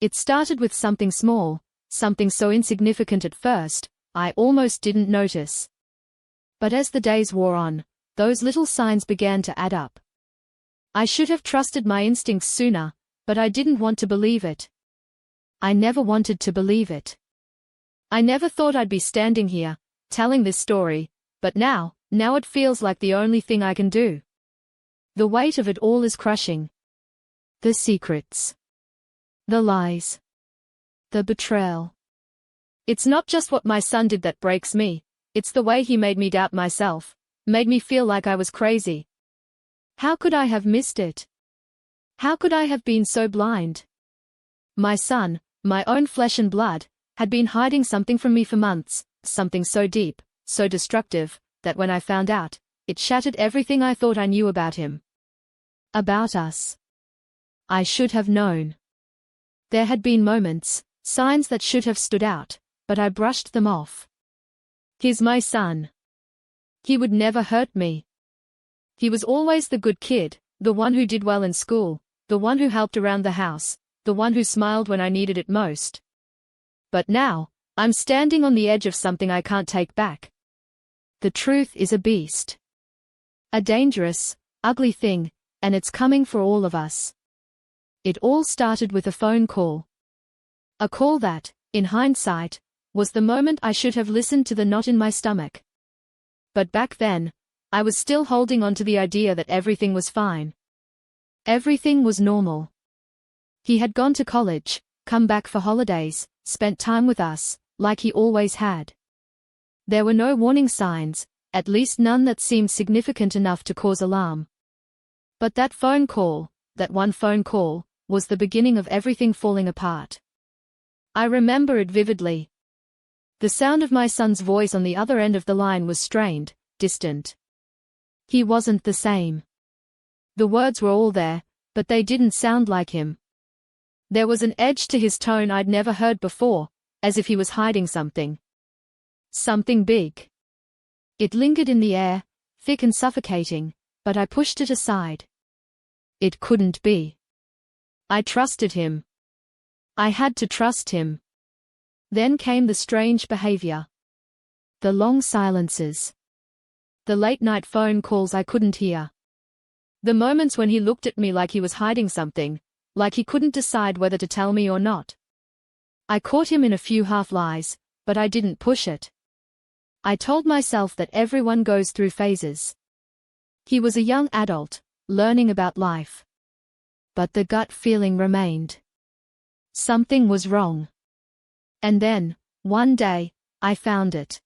It started with something small, something so insignificant at first, I almost didn't notice. But as the days wore on, those little signs began to add up. I should have trusted my instincts sooner, but I didn't want to believe it. I never wanted to believe it. I never thought I'd be standing here, telling this story, but now it feels like the only thing I can do. The weight of it all is crushing. The secrets. The lies. The betrayal. It's not just what my son did that breaks me, it's the way he made me doubt myself, made me feel like I was crazy. How could I have missed it? How could I have been so blind? My son, my own flesh and blood, had been hiding something from me for months, something so deep, so destructive, that when I found out, it shattered everything I thought I knew about him. About us. I should have known. There had been moments, signs that should have stood out, but I brushed them off. He's my son. He would never hurt me. He was always the good kid, the one who did well in school, the one who helped around the house, the one who smiled when I needed it most. But now, I'm standing on the edge of something I can't take back. The truth is a beast. A dangerous, ugly thing, and it's coming for all of us. It all started with a phone call. A call that, in hindsight, was the moment I should have listened to the knot in my stomach. But back then, I was still holding on to the idea that everything was fine. Everything was normal. He had gone to college, come back for holidays, spent time with us, like he always had. There were no warning signs, at least none that seemed significant enough to cause alarm. But that phone call, that one phone call, was the beginning of everything falling apart. I remember it vividly. The sound of my son's voice on the other end of the line was strained, distant. He wasn't the same. The words were all there, but they didn't sound like him. There was an edge to his tone I'd never heard before, as if he was hiding something. Something big. It lingered in the air, thick and suffocating, but I pushed it aside. It couldn't be. I trusted him. I had to trust him. Then came the strange behavior. The long silences. The late-night phone calls I couldn't hear. The moments when he looked at me like he was hiding something, like he couldn't decide whether to tell me or not. I caught him in a few half-lies, but I didn't push it. I told myself that everyone goes through phases. He was a young adult, learning about life. But the gut feeling remained. Something was wrong. And then, one day, I found it.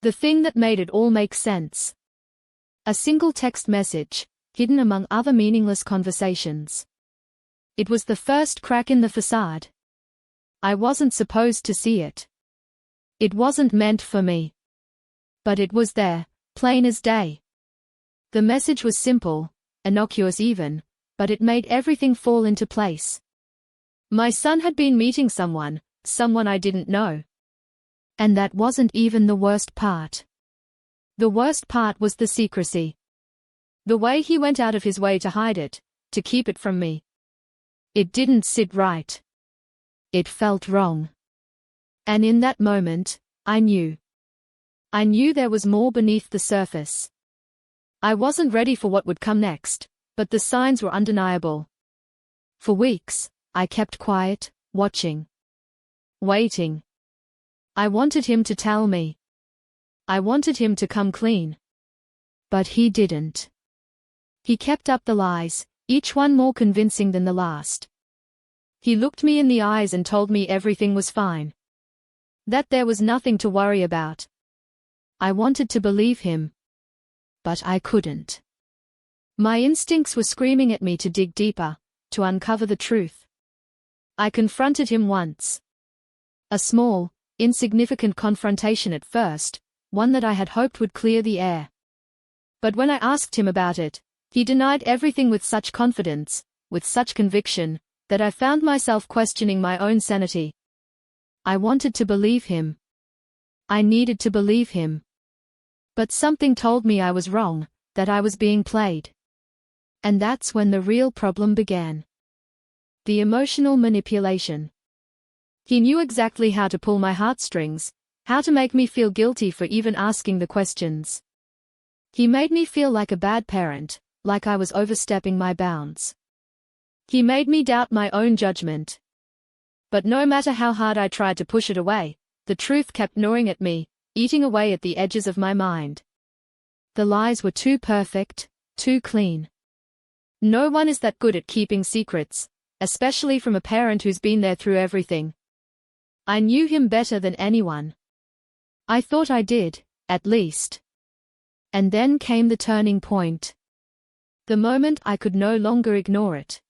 The thing that made it all make sense. A single text message, hidden among other meaningless conversations. It was the first crack in the facade. I wasn't supposed to see it. It wasn't meant for me. But it was there, plain as day. The message was simple, innocuous even, but it made everything fall into place. My son had been meeting someone I didn't know. And that wasn't even the worst part. The worst part was the secrecy. The way he went out of his way to hide it, to keep it from me. It didn't sit right. It felt wrong. And in that moment, I knew. I knew there was more beneath the surface. I wasn't ready for what would come next, but the signs were undeniable. For weeks, I kept quiet, watching. Waiting. I wanted him to tell me. I wanted him to come clean. But he didn't. He kept up the lies, each one more convincing than the last. He looked me in the eyes and told me everything was fine. That there was nothing to worry about. I wanted to believe him. But I couldn't. My instincts were screaming at me to dig deeper, to uncover the truth. I confronted him once. A small, insignificant confrontation at first, one that I had hoped would clear the air. But when I asked him about it, he denied everything with such confidence, with such conviction, that I found myself questioning my own sanity. I wanted to believe him. I needed to believe him. But something told me I was wrong, that I was being played. And that's when the real problem began. The emotional manipulation. He knew exactly how to pull my heartstrings, how to make me feel guilty for even asking the questions. He made me feel like a bad parent, like I was overstepping my bounds. He made me doubt my own judgment. But no matter how hard I tried to push it away, the truth kept gnawing at me, eating away at the edges of my mind. The lies were too perfect, too clean. No one is that good at keeping secrets, especially from a parent who's been there through everything. I knew him better than anyone. I thought I did, at least. And then came the turning point. The moment I could no longer ignore it.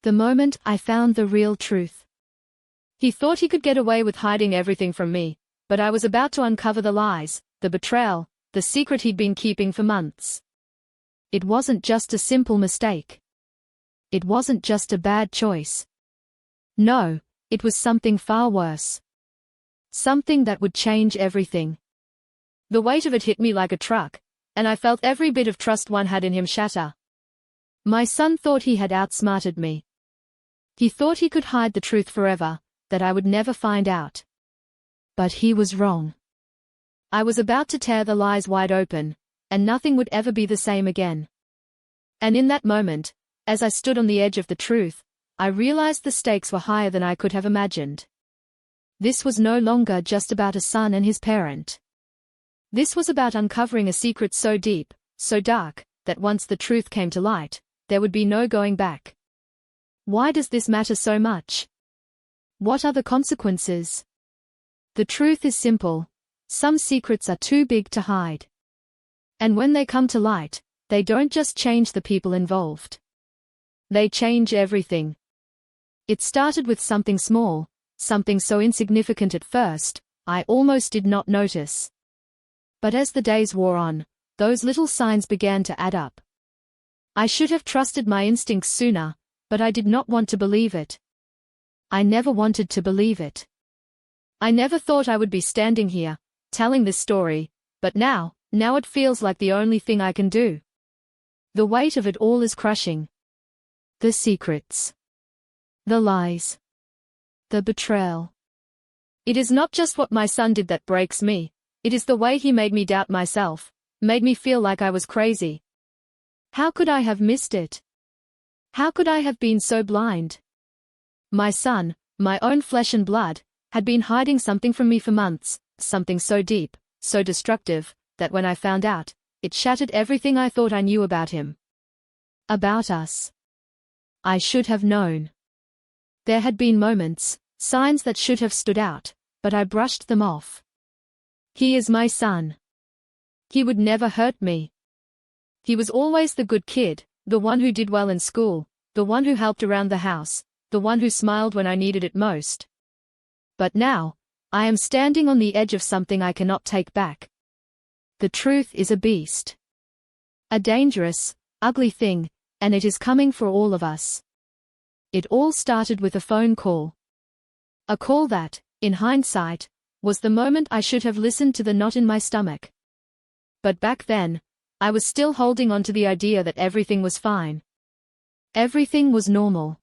The moment I found the real truth. He thought he could get away with hiding everything from me, but I was about to uncover the lies, the betrayal, the secret he'd been keeping for months. It wasn't just a simple mistake. It wasn't just a bad choice. No, it was something far worse. Something that would change everything. The weight of it hit me like a truck, and I felt every bit of trust one had in him shatter. My son thought he had outsmarted me. He thought he could hide the truth forever, that I would never find out. But he was wrong. I was about to tear the lies wide open, and nothing would ever be the same again. And in that moment, as I stood on the edge of the truth, I realized the stakes were higher than I could have imagined. This was no longer just about a son and his parent. This was about uncovering a secret so deep, so dark, that once the truth came to light, there would be no going back. Why does this matter so much? What are the consequences? The truth is simple. Some secrets are too big to hide. And when they come to light, they don't just change the people involved. They change everything. It started with something small, something so insignificant at first, I almost did not notice. But as the days wore on, those little signs began to add up. I should have trusted my instincts sooner, but I did not want to believe it. I never wanted to believe it. I never thought I would be standing here, telling this story, but now it feels like the only thing I can do. The weight of it all is crushing. The secrets. The lies. The betrayal. It is not just what my son did that breaks me, it is the way he made me doubt myself, made me feel like I was crazy. How could I have missed it? How could I have been so blind? My son, my own flesh and blood, had been hiding something from me for months, something so deep, so destructive, that when I found out, it shattered everything I thought I knew about him. About us. I should have known. There had been moments, signs that should have stood out, but I brushed them off. He is my son. He would never hurt me. He was always the good kid, the one who did well in school, the one who helped around the house, the one who smiled when I needed it most. But now, I am standing on the edge of something I cannot take back. The truth is a beast. A dangerous, ugly thing, and it is coming for all of us. It all started with a phone call. A call that, in hindsight, was the moment I should have listened to the knot in my stomach. But back then, I was still holding on to the idea that everything was fine. Everything was normal.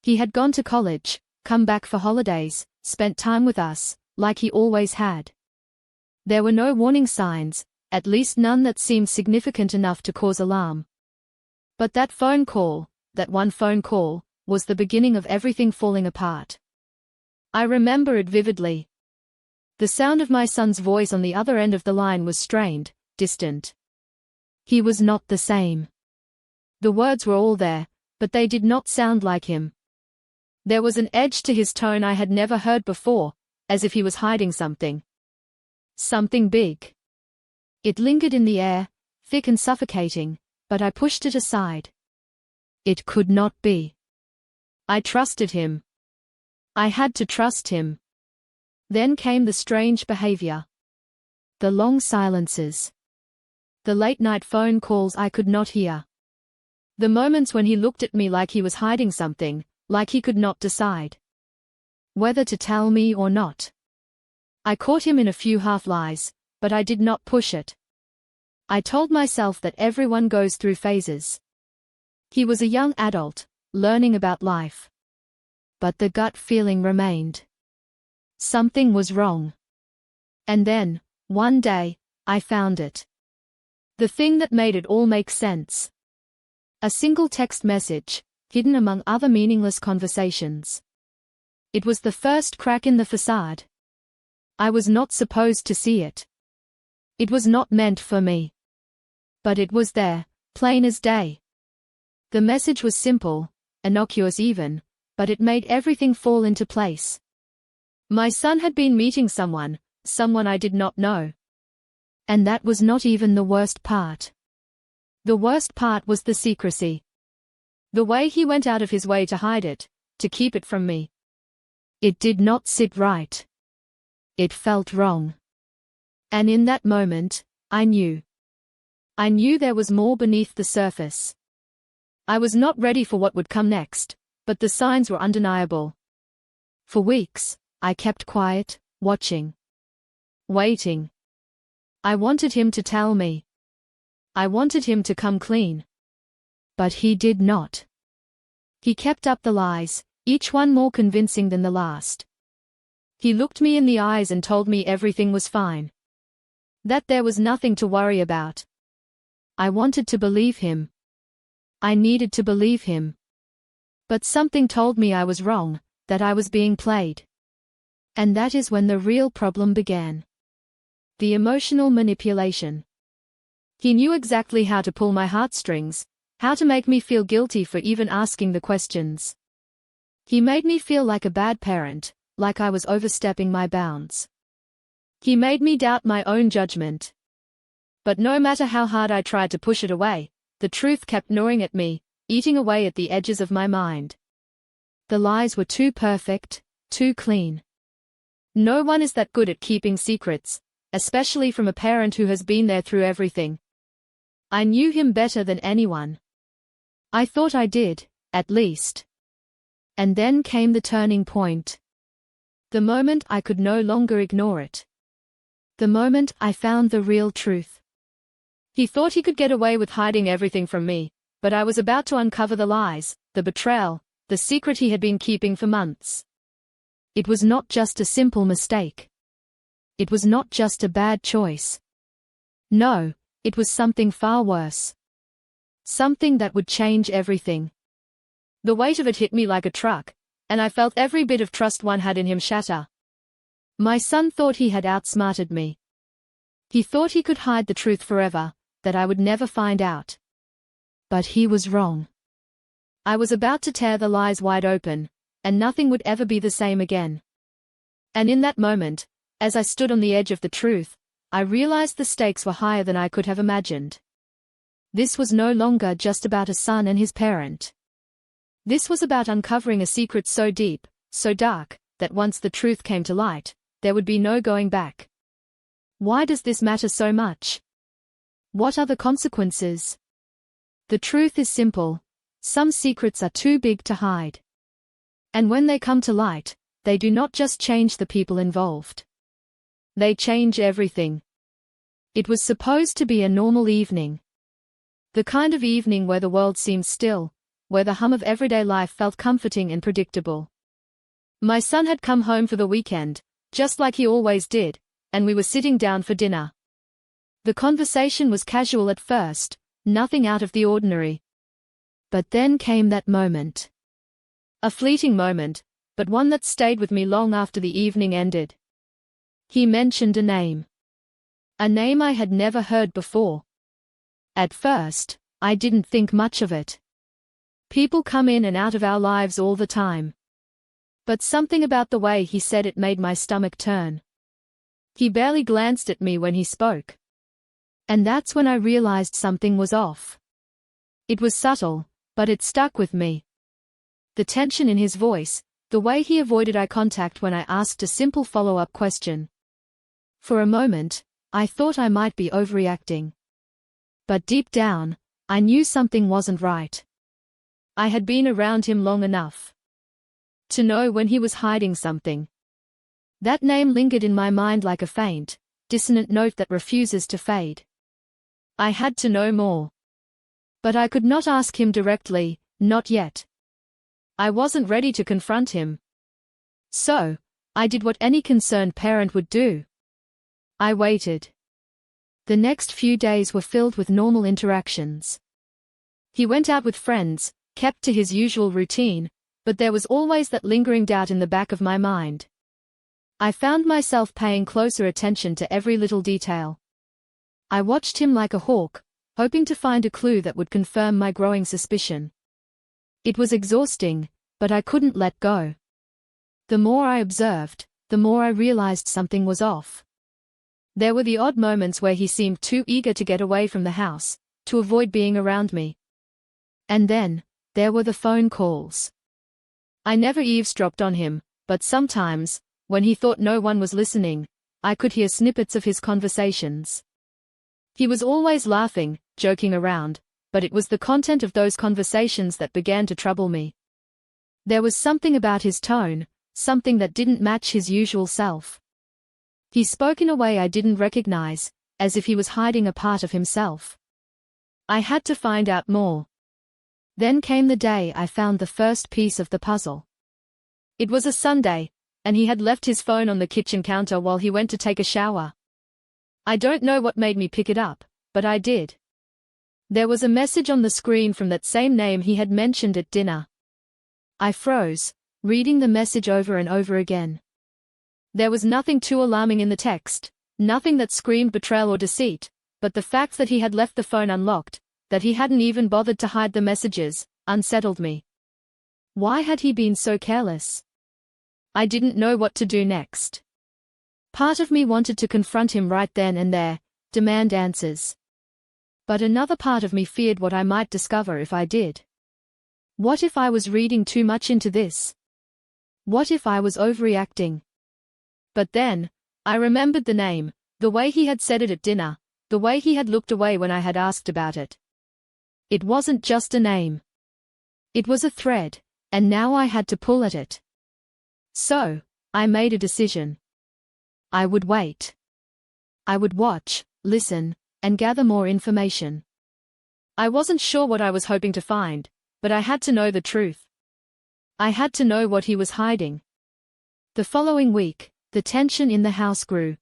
He had gone to college, come back for holidays, spent time with us, like he always had. There were no warning signs, at least none that seemed significant enough to cause alarm. But that phone call, that one phone call, was the beginning of everything falling apart. I remember it vividly. The sound of my son's voice on the other end of the line was strained, distant. He was not the same. The words were all there, but they did not sound like him. There was an edge to his tone I had never heard before, as if he was hiding something. Something big. It lingered in the air, thick and suffocating, but I pushed it aside. It could not be. I trusted him. I had to trust him. Then came the strange behavior. The long silences. The late-night phone calls I could not hear. The moments when he looked at me like he was hiding something, like he could not decide whether to tell me or not. I caught him in a few half-lies, but I did not push it. I told myself that everyone goes through phases. He was a young adult, learning about life. But the gut feeling remained. Something was wrong. And then, one day, I found it. The thing that made it all make sense. A single text message, hidden among other meaningless conversations. It was the first crack in the facade. I was not supposed to see it. It was not meant for me. But it was there, plain as day. The message was simple, innocuous even, but it made everything fall into place. My son had been meeting someone I did not know. And that was not even the worst part. The worst part was the secrecy. The way he went out of his way to hide it, to keep it from me. It did not sit right. It felt wrong. And in that moment, I knew. I knew there was more beneath the surface. I was not ready for what would come next, but the signs were undeniable. For weeks, I kept quiet, watching. Waiting. I wanted him to tell me. I wanted him to come clean. But he did not. He kept up the lies, each one more convincing than the last. He looked me in the eyes and told me everything was fine. That there was nothing to worry about. I wanted to believe him. I needed to believe him. But something told me I was wrong, that I was being played. And that is when the real problem began. The emotional manipulation. He knew exactly how to pull my heartstrings, how to make me feel guilty for even asking the questions. He made me feel like a bad parent, like I was overstepping my bounds. He made me doubt my own judgment. But no matter how hard I tried to push it away, the truth kept gnawing at me, eating away at the edges of my mind. The lies were too perfect, too clean. No one is that good at keeping secrets, especially from a parent who has been there through everything. I knew him better than anyone. I thought I did, at least. And then came the turning point. The moment I could no longer ignore it. The moment I found the real truth. He thought he could get away with hiding everything from me, but I was about to uncover the lies, the betrayal, the secret he had been keeping for months. It was not just a simple mistake. It was not just a bad choice. No, it was something far worse. Something that would change everything. The weight of it hit me like a truck, and I felt every bit of trust one had in him shatter. My son thought he had outsmarted me. He thought he could hide the truth forever, that I would never find out. But he was wrong. I was about to tear the lies wide open, and nothing would ever be the same again. And in that moment, as I stood on the edge of the truth, I realized the stakes were higher than I could have imagined. This was no longer just about a son and his parent. This was about uncovering a secret so deep, so dark, that once the truth came to light, there would be no going back. Why does this matter so much? What are the consequences? The truth is simple. Some secrets are too big to hide. And when they come to light, they do not just change the people involved. They change everything. It was supposed to be a normal evening. The kind of evening where the world seemed still, where the hum of everyday life felt comforting and predictable. My son had come home for the weekend, just like he always did, and we were sitting down for dinner. The conversation was casual at first, nothing out of the ordinary. But then came that moment. A fleeting moment, but one that stayed with me long after the evening ended. He mentioned a name. A name I had never heard before. At first, I didn't think much of it. People come in and out of our lives all the time. But something about the way he said it made my stomach turn. He barely glanced at me when he spoke. And that's when I realized something was off. It was subtle, but it stuck with me. The tension in his voice, the way he avoided eye contact when I asked a simple follow-up question. For a moment, I thought I might be overreacting. But deep down, I knew something wasn't right. I had been around him long enough to know when he was hiding something. That name lingered in my mind like a faint, dissonant note that refuses to fade. I had to know more. But I could not ask him directly, not yet. I wasn't ready to confront him. So, I did what any concerned parent would do. I waited. The next few days were filled with normal interactions. He went out with friends, kept to his usual routine, but there was always that lingering doubt in the back of my mind. I found myself paying closer attention to every little detail. I watched him like a hawk, hoping to find a clue that would confirm my growing suspicion. It was exhausting, but I couldn't let go. The more I observed, the more I realized something was off. There were the odd moments where he seemed too eager to get away from the house, to avoid being around me. And then, there were the phone calls. I never eavesdropped on him, but sometimes, when he thought no one was listening, I could hear snippets of his conversations. He was always laughing, joking around, but it was the content of those conversations that began to trouble me. There was something about his tone, something that didn't match his usual self. He spoke in a way I didn't recognize, as if he was hiding a part of himself. I had to find out more. Then came the day I found the first piece of the puzzle. It was a Sunday, and he had left his phone on the kitchen counter while he went to take a shower. I don't know what made me pick it up, but I did. There was a message on the screen from that same name he had mentioned at dinner. I froze, reading the message over and over again. There was nothing too alarming in the text, nothing that screamed betrayal or deceit, but the fact that he had left the phone unlocked, that he hadn't even bothered to hide the messages, unsettled me. Why had he been so careless? I didn't know what to do next. Part of me wanted to confront him right then and there, demand answers. But another part of me feared what I might discover if I did. What if I was reading too much into this? What if I was overreacting? But then, I remembered the name, the way he had said it at dinner, the way he had looked away when I had asked about it. It wasn't just a name. It was a thread, and now I had to pull at it. So, I made a decision. I would wait. I would watch, listen, and gather more information. I wasn't sure what I was hoping to find, but I had to know the truth. I had to know what he was hiding. The following week, the tension in the house grew.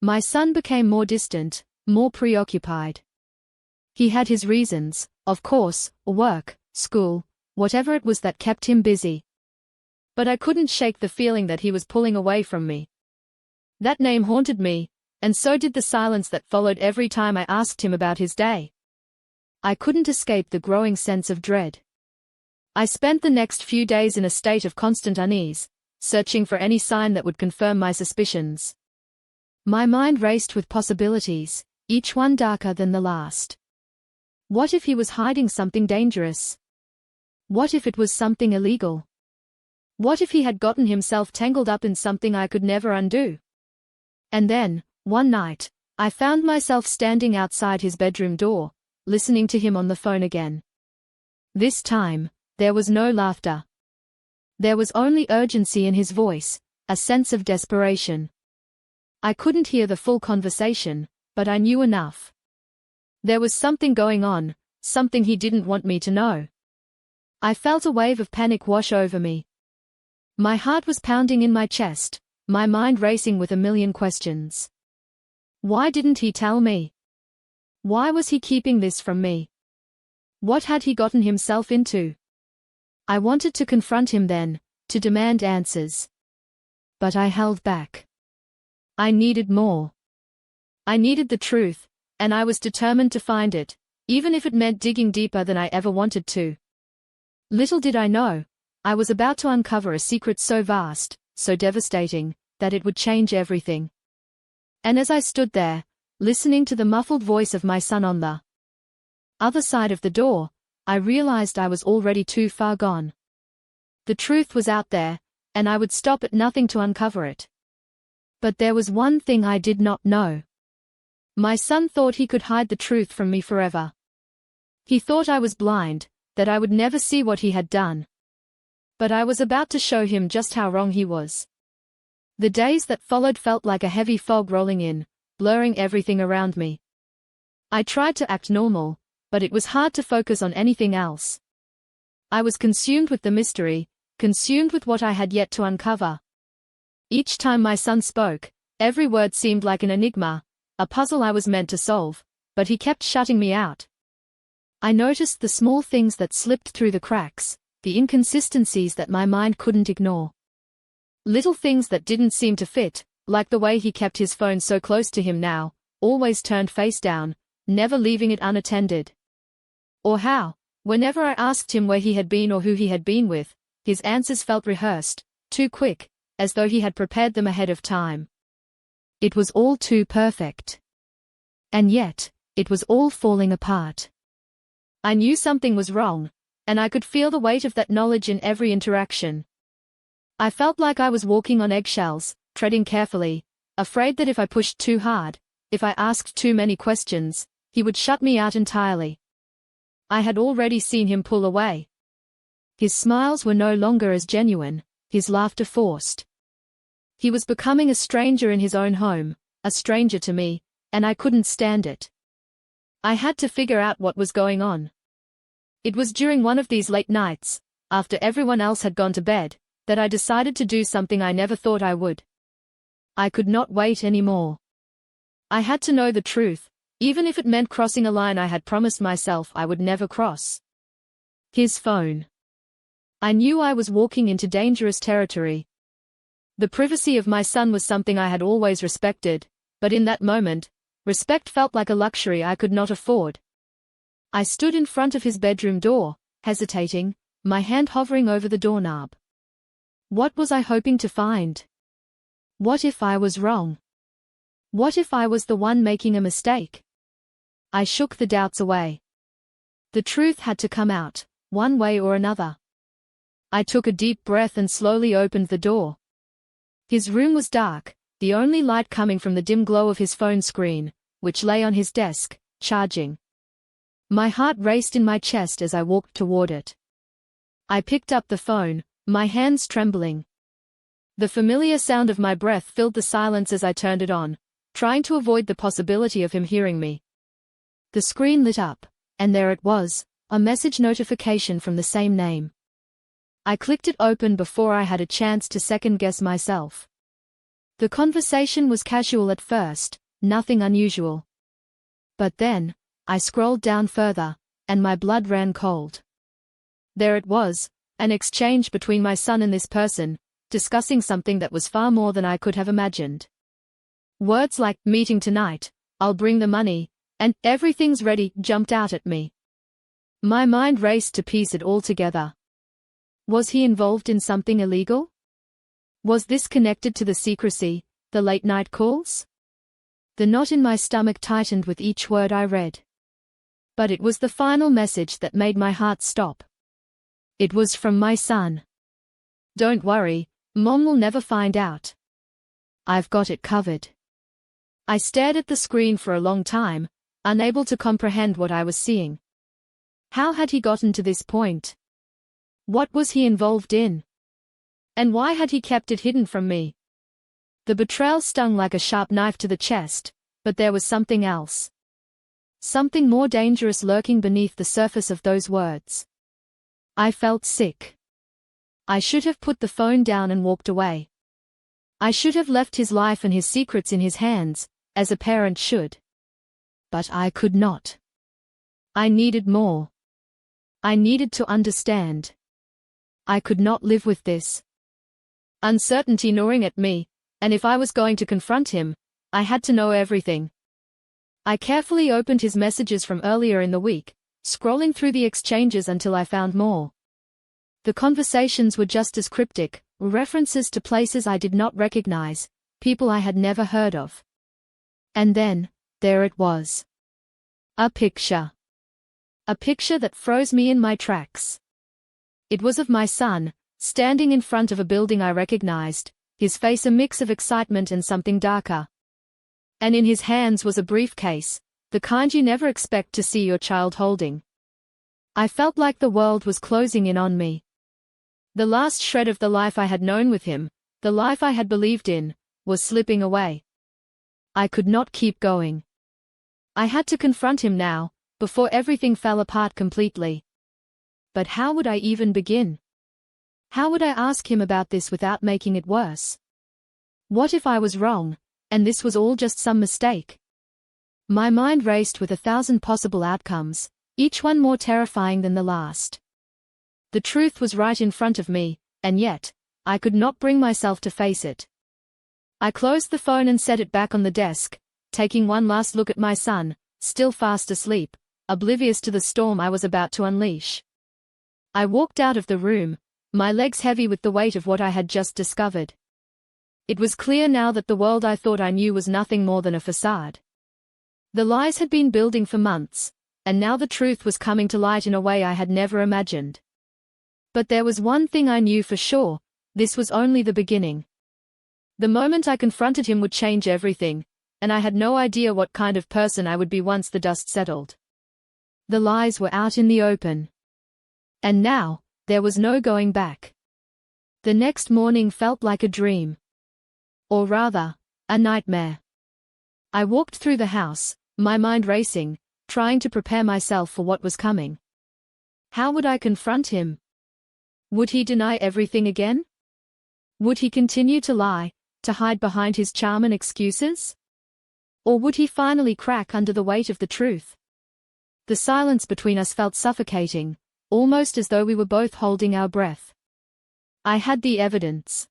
My son became more distant, more preoccupied. He had his reasons, of course, work, school, whatever it was that kept him busy. But I couldn't shake the feeling that he was pulling away from me. That name haunted me, and so did the silence that followed every time I asked him about his day. I couldn't escape the growing sense of dread. I spent the next few days in a state of constant unease, searching for any sign that would confirm my suspicions. My mind raced with possibilities, each one darker than the last. What if he was hiding something dangerous? What if it was something illegal? What if he had gotten himself tangled up in something I could never undo? And then, one night, I found myself standing outside his bedroom door, listening to him on the phone again. This time, there was no laughter. There was only urgency in his voice, a sense of desperation. I couldn't hear the full conversation, but I knew enough. There was something going on, something he didn't want me to know. I felt a wave of panic wash over me. My heart was pounding in my chest, my mind racing with a million questions. Why didn't he tell me? Why was he keeping this from me? What had he gotten himself into? I wanted to confront him then, to demand answers. But I held back. I needed more. I needed the truth, and I was determined to find it, even if it meant digging deeper than I ever wanted to. Little did I know, I was about to uncover a secret so vast, so devastating, that it would change everything. And as I stood there, listening to the muffled voice of my son on the other side of the door, I realized I was already too far gone. The truth was out there, and I would stop at nothing to uncover it. But there was one thing I did not know. My son thought he could hide the truth from me forever. He thought I was blind, that I would never see what he had done. But I was about to show him just how wrong he was. The days that followed felt like a heavy fog rolling in, blurring everything around me. I tried to act normal, but it was hard to focus on anything else. I was consumed with the mystery, consumed with what I had yet to uncover. Each time my son spoke, every word seemed like an enigma, a puzzle I was meant to solve, but he kept shutting me out. I noticed the small things that slipped through the cracks, the inconsistencies that my mind couldn't ignore. Little things that didn't seem to fit, like the way he kept his phone so close to him now, always turned face down, never leaving it unattended. Or how, whenever I asked him where he had been or who he had been with, his answers felt rehearsed, too quick, as though he had prepared them ahead of time. It was all too perfect. And yet, it was all falling apart. I knew something was wrong, and I could feel the weight of that knowledge in every interaction. I felt like I was walking on eggshells, treading carefully, afraid that if I pushed too hard, if I asked too many questions, he would shut me out entirely. I had already seen him pull away. His smiles were no longer as genuine, his laughter forced. He was becoming a stranger in his own home, a stranger to me, and I couldn't stand it. I had to figure out what was going on. It was during one of these late nights, after everyone else had gone to bed, that I decided to do something I never thought I would. I could not wait anymore. I had to know the truth, even if it meant crossing a line I had promised myself I would never cross. His phone. I knew I was walking into dangerous territory. The privacy of my son was something I had always respected, but in that moment, respect felt like a luxury I could not afford. I stood in front of his bedroom door, hesitating, my hand hovering over the doorknob. What was I hoping to find? What if I was wrong? What if I was the one making a mistake? I shook the doubts away. The truth had to come out, one way or another. I took a deep breath and slowly opened the door. His room was dark, the only light coming from the dim glow of his phone screen, which lay on his desk, charging. My heart raced in my chest as I walked toward it. I picked up the phone, my hands trembling. The familiar sound of my breath filled the silence as I turned it on, trying to avoid the possibility of him hearing me. The screen lit up, and there it was, a message notification from the same name. I clicked it open before I had a chance to second-guess myself. The conversation was casual at first, nothing unusual. But then, I scrolled down further, and my blood ran cold. There it was, an exchange between my son and this person, discussing something that was far more than I could have imagined. Words like, meeting tonight, I'll bring the money, and everything's ready jumped out at me. My mind raced to piece it all together. Was he involved in something illegal? Was this connected to the secrecy, the late-night calls? The knot in my stomach tightened with each word I read. But it was the final message that made my heart stop. It was from my son. Don't worry, Mom will never find out. I've got it covered. I stared at the screen for a long time, unable to comprehend what I was seeing. How had he gotten to this point? What was he involved in? And why had he kept it hidden from me? The betrayal stung like a sharp knife to the chest, but there was something else. Something more dangerous lurking beneath the surface of those words. I felt sick. I should have put the phone down and walked away. I should have left his life and his secrets in his hands, as a parent should. But I could not. I needed more. I needed to understand. I could not live with this uncertainty gnawing at me, and if I was going to confront him, I had to know everything. I carefully opened his messages from earlier in the week, scrolling through the exchanges until I found more. The conversations were just as cryptic, references to places I did not recognize, people I had never heard of. And then, there it was. A picture. A picture that froze me in my tracks. It was of my son, standing in front of a building I recognized, his face a mix of excitement and something darker. And in his hands was a briefcase, the kind you never expect to see your child holding. I felt like the world was closing in on me. The last shred of the life I had known with him, the life I had believed in, was slipping away. I could not keep going. I had to confront him now, before everything fell apart completely. But how would I even begin? How would I ask him about this without making it worse? What if I was wrong, and this was all just some mistake? My mind raced with 1,000 possible outcomes, each one more terrifying than the last. The truth was right in front of me, and yet, I could not bring myself to face it. I closed the phone and set it back on the desk, taking one last look at my son, still fast asleep, oblivious to the storm I was about to unleash. I walked out of the room, my legs heavy with the weight of what I had just discovered. It was clear now that the world I thought I knew was nothing more than a facade. The lies had been building for months, and now the truth was coming to light in a way I had never imagined. But there was one thing I knew for sure: this was only the beginning. The moment I confronted him would change everything, and I had no idea what kind of person I would be once the dust settled. The lies were out in the open. And now, there was no going back. The next morning felt like a dream. Or rather, a nightmare. I walked through the house, my mind racing, trying to prepare myself for what was coming. How would I confront him? Would he deny everything again? Would he continue to lie, to hide behind his charm and excuses? Or would he finally crack under the weight of the truth? The silence between us felt suffocating, almost as though we were both holding our breath. I had the evidence.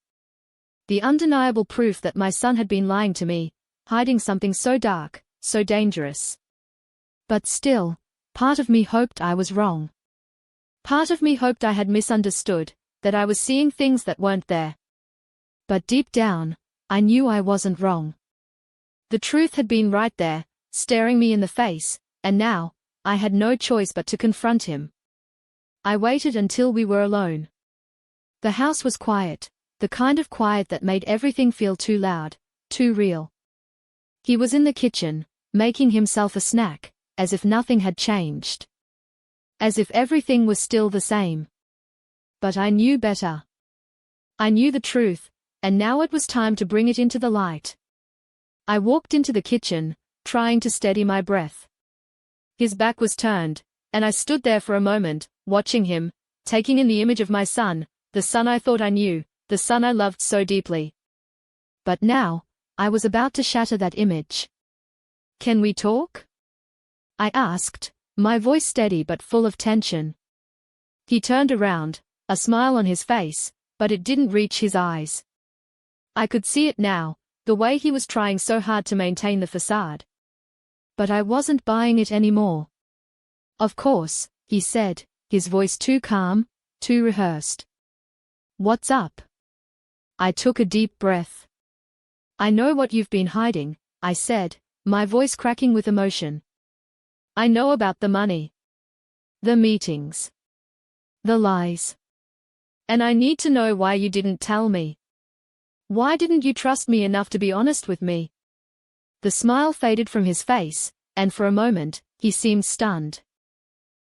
The undeniable proof that my son had been lying to me, hiding something so dark, so dangerous. But still, part of me hoped I was wrong. Part of me hoped I had misunderstood, that I was seeing things that weren't there. But deep down, I knew I wasn't wrong. The truth had been right there, staring me in the face, and now, I had no choice but to confront him. I waited until we were alone. The house was quiet, the kind of quiet that made everything feel too loud, too real. He was in the kitchen, making himself a snack, as if nothing had changed. As if everything was still the same. But I knew better. I knew the truth, and now it was time to bring it into the light. I walked into the kitchen, trying to steady my breath. His back was turned, and I stood there for a moment, watching him, taking in the image of my son, the son I thought I knew, the son I loved so deeply. But now, I was about to shatter that image. "Can we talk?" I asked, my voice steady but full of tension. He turned around, a smile on his face, but it didn't reach his eyes. I could see it now, the way he was trying so hard to maintain the facade. But I wasn't buying it anymore. "Of course," he said, his voice too calm, too rehearsed. "What's up?" I took a deep breath. "I know what you've been hiding," I said, my voice cracking with emotion. "I know about the money. The meetings. The lies. And I need to know why you didn't tell me. Why didn't you trust me enough to be honest with me?" The smile faded from his face, and for a moment, he seemed stunned.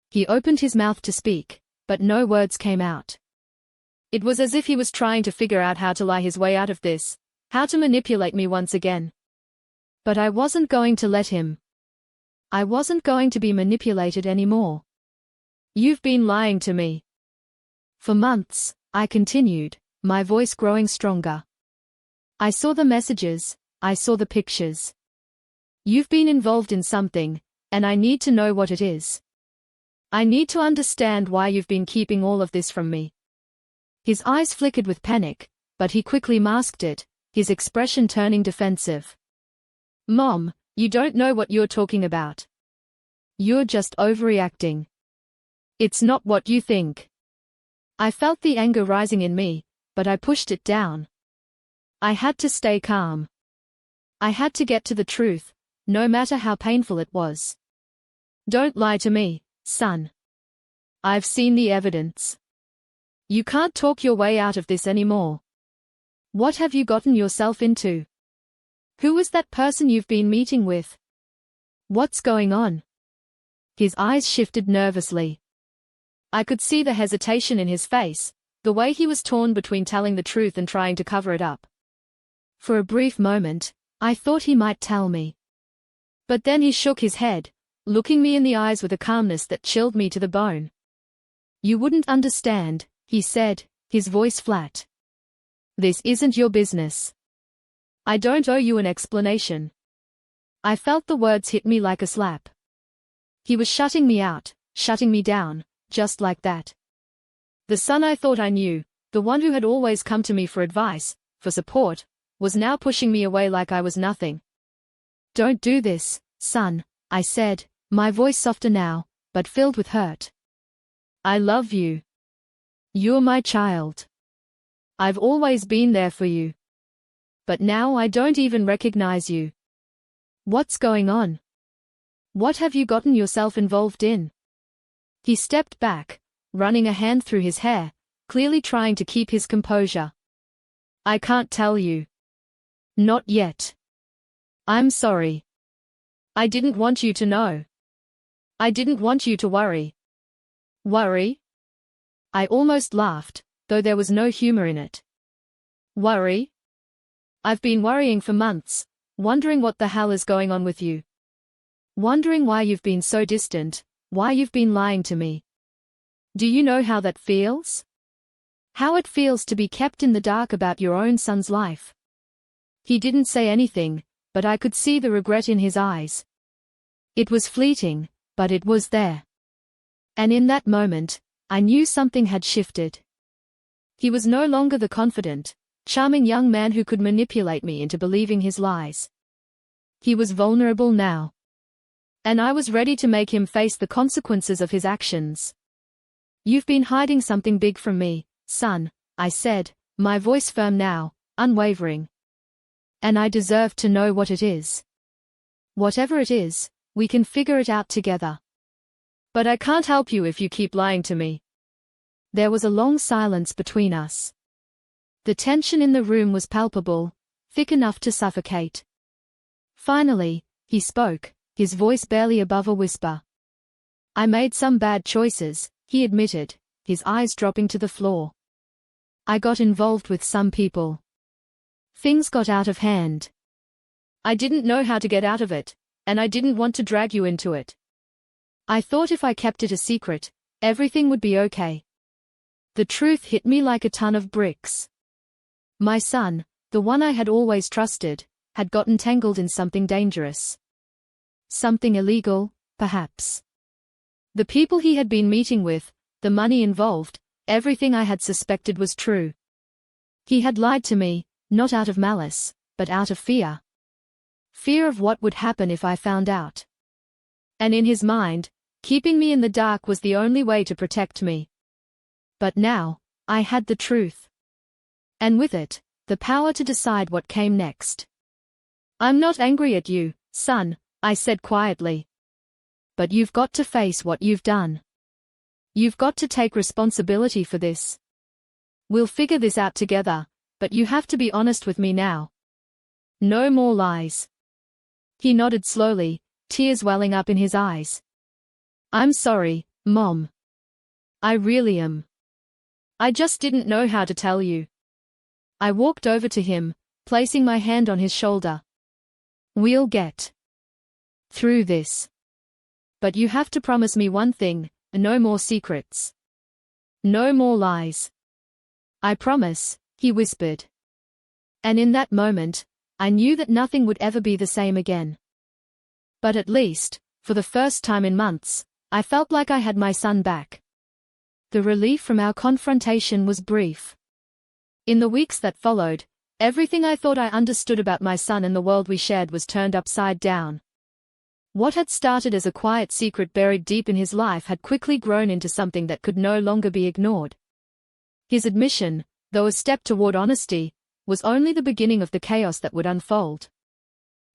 He opened his mouth to speak, but no words came out. It was as if he was trying to figure out how to lie his way out of this, how to manipulate me once again. But I wasn't going to let him. I wasn't going to be manipulated anymore. "You've been lying to me." "For months," I continued, my voice growing stronger. "I saw the messages, I saw the pictures. You've been involved in something, and I need to know what it is. I need to understand why you've been keeping all of this from me." His eyes flickered with panic, but he quickly masked it, his expression turning defensive. "Mom, you don't know what you're talking about. You're just overreacting. It's not what you think." I felt the anger rising in me, but I pushed it down. I had to stay calm. I had to get to the truth, no matter how painful it was. "Don't lie to me, son. I've seen the evidence. You can't talk your way out of this anymore. What have you gotten yourself into? Who is that person you've been meeting with? What's going on?" His eyes shifted nervously. I could see the hesitation in his face, the way he was torn between telling the truth and trying to cover it up. For a brief moment, I thought he might tell me. But then he shook his head, looking me in the eyes with a calmness that chilled me to the bone. You wouldn't understand, he said, his voice flat. This isn't your business. I don't owe you an explanation. I felt the words hit me like a slap. He was shutting me out, shutting me down, just like that. The son I thought I knew, the one who had always come to me for advice, for support, was now pushing me away like I was nothing. Don't do this, son, I said, my voice softer now, but filled with hurt. I love you. You're my child. I've always been there for you. But now I don't even recognize you. What's going on? What have you gotten yourself involved in? He stepped back, running a hand through his hair, clearly trying to keep his composure. I can't tell you. Not yet. I'm sorry. I didn't want you to know. I didn't want you to worry. Worry? I almost laughed, though there was no humor in it. Worry? I've been worrying for months, wondering what the hell is going on with you. Wondering why you've been so distant, why you've been lying to me. Do you know how that feels? How it feels to be kept in the dark about your own son's life. He didn't say anything, but I could see the regret in his eyes. It was fleeting, but it was there. And in that moment, I knew something had shifted. He was no longer the confident, charming young man who could manipulate me into believing his lies. He was vulnerable now. And I was ready to make him face the consequences of his actions. You've been hiding something big from me, son, I said, my voice firm now, unwavering. And I deserve to know what it is. Whatever it is, we can figure it out together. But I can't help you if you keep lying to me. There was a long silence between us. The tension in the room was palpable, thick enough to suffocate. Finally, he spoke, his voice barely above a whisper. I made some bad choices, he admitted, his eyes dropping to the floor. I got involved with some people. Things got out of hand. I didn't know how to get out of it, and I didn't want to drag you into it. I thought if I kept it a secret, everything would be okay. The truth hit me like a ton of bricks. My son, the one I had always trusted, had gotten tangled in something dangerous. Something illegal, perhaps. The people he had been meeting with, the money involved, everything I had suspected was true. He had lied to me, not out of malice, but out of fear. Fear of what would happen if I found out. And in his mind, keeping me in the dark was the only way to protect me. But now, I had the truth. And with it, the power to decide what came next. I'm not angry at you, son, I said quietly. But you've got to face what you've done. You've got to take responsibility for this. We'll figure this out together, but you have to be honest with me now. No more lies. He nodded slowly, tears welling up in his eyes. I'm sorry, Mom. I really am. I just didn't know how to tell you. I walked over to him, placing my hand on his shoulder. We'll get through this. But you have to promise me one thing, no more secrets. No more lies. I promise, he whispered. And in that moment, I knew that nothing would ever be the same again. But at least, for the first time in months, I felt like I had my son back. The relief from our confrontation was brief. In the weeks that followed, everything I thought I understood about my son and the world we shared was turned upside down. What had started as a quiet secret buried deep in his life had quickly grown into something that could no longer be ignored. His admission, though a step toward honesty, was only the beginning of the chaos that would unfold.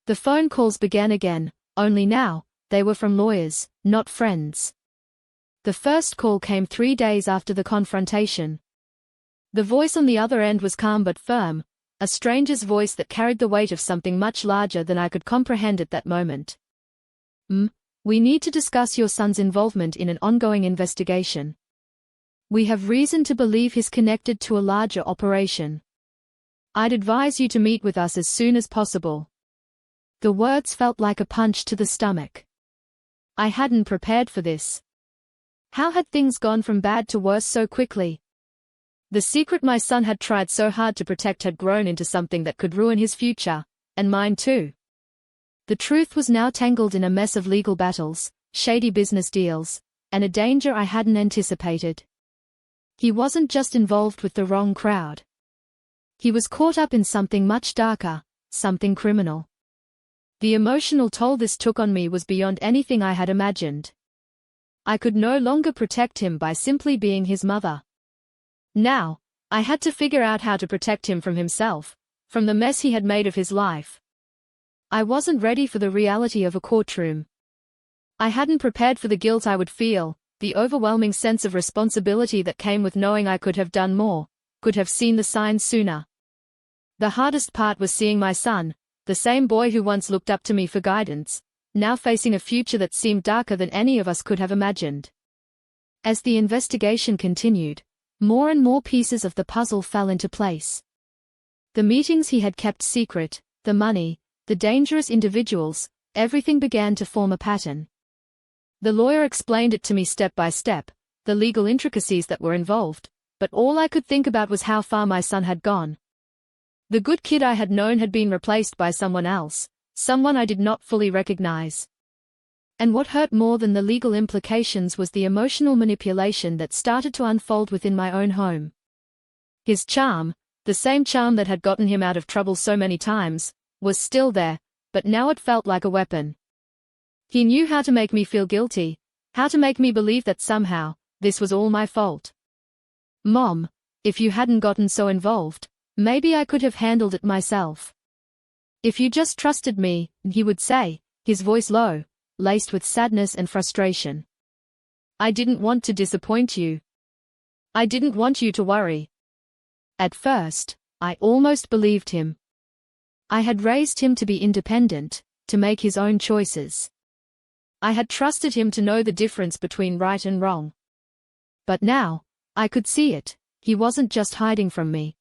The phone calls began again, only now, they were from lawyers, not friends. The first call came 3 days after the confrontation. The voice on the other end was calm but firm, a stranger's voice that carried the weight of something much larger than I could comprehend at that moment. We need to discuss your son's involvement in an ongoing investigation. We have reason to believe he's connected to a larger operation. I'd advise you to meet with us as soon as possible. The words felt like a punch to the stomach. I hadn't prepared for this. How had things gone from bad to worse so quickly? The secret my son had tried so hard to protect had grown into something that could ruin his future, and mine too. The truth was now tangled in a mess of legal battles, shady business deals, and a danger I hadn't anticipated. He wasn't just involved with the wrong crowd. He was caught up in something much darker, something criminal. The emotional toll this took on me was beyond anything I had imagined. I could no longer protect him by simply being his mother. Now, I had to figure out how to protect him from himself, from the mess he had made of his life. I wasn't ready for the reality of a courtroom. I hadn't prepared for the guilt I would feel, the overwhelming sense of responsibility that came with knowing I could have done more, could have seen the signs sooner. The hardest part was seeing my son, the same boy who once looked up to me for guidance, now facing a future that seemed darker than any of us could have imagined. As the investigation continued, more and more pieces of the puzzle fell into place. The meetings he had kept secret, the money, the dangerous individuals, everything began to form a pattern. The lawyer explained it to me step by step, the legal intricacies that were involved, but all I could think about was how far my son had gone. The good kid I had known had been replaced by someone else, someone I did not fully recognize. And what hurt more than the legal implications was the emotional manipulation that started to unfold within my own home. His charm, the same charm that had gotten him out of trouble so many times, was still there, but now it felt like a weapon. He knew how to make me feel guilty, how to make me believe that somehow, this was all my fault. Mom, if you hadn't gotten so involved, maybe I could have handled it myself. If you just trusted me, he would say, his voice low, laced with sadness and frustration. I didn't want to disappoint you. I didn't want you to worry. At first, I almost believed him. I had raised him to be independent, to make his own choices. I had trusted him to know the difference between right and wrong. But now, I could see it, he wasn't just hiding from me.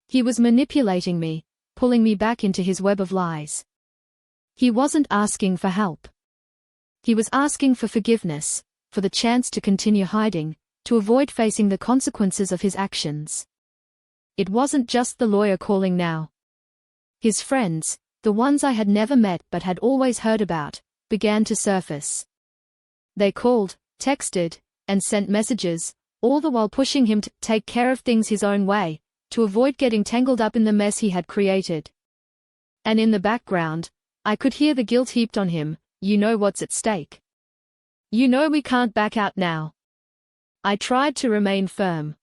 He was manipulating me, pulling me back into his web of lies. He wasn't asking for help. He was asking for forgiveness, for the chance to continue hiding, to avoid facing the consequences of his actions. It wasn't just the lawyer calling now. His friends, the ones I had never met but had always heard about, began to surface. They called, texted, and sent messages, all the while pushing him to take care of things his own way, to avoid getting tangled up in the mess he had created. And in the background, I could hear the guilt heaped on him. You know what's at stake. You know we can't back out now. I tried to remain firm.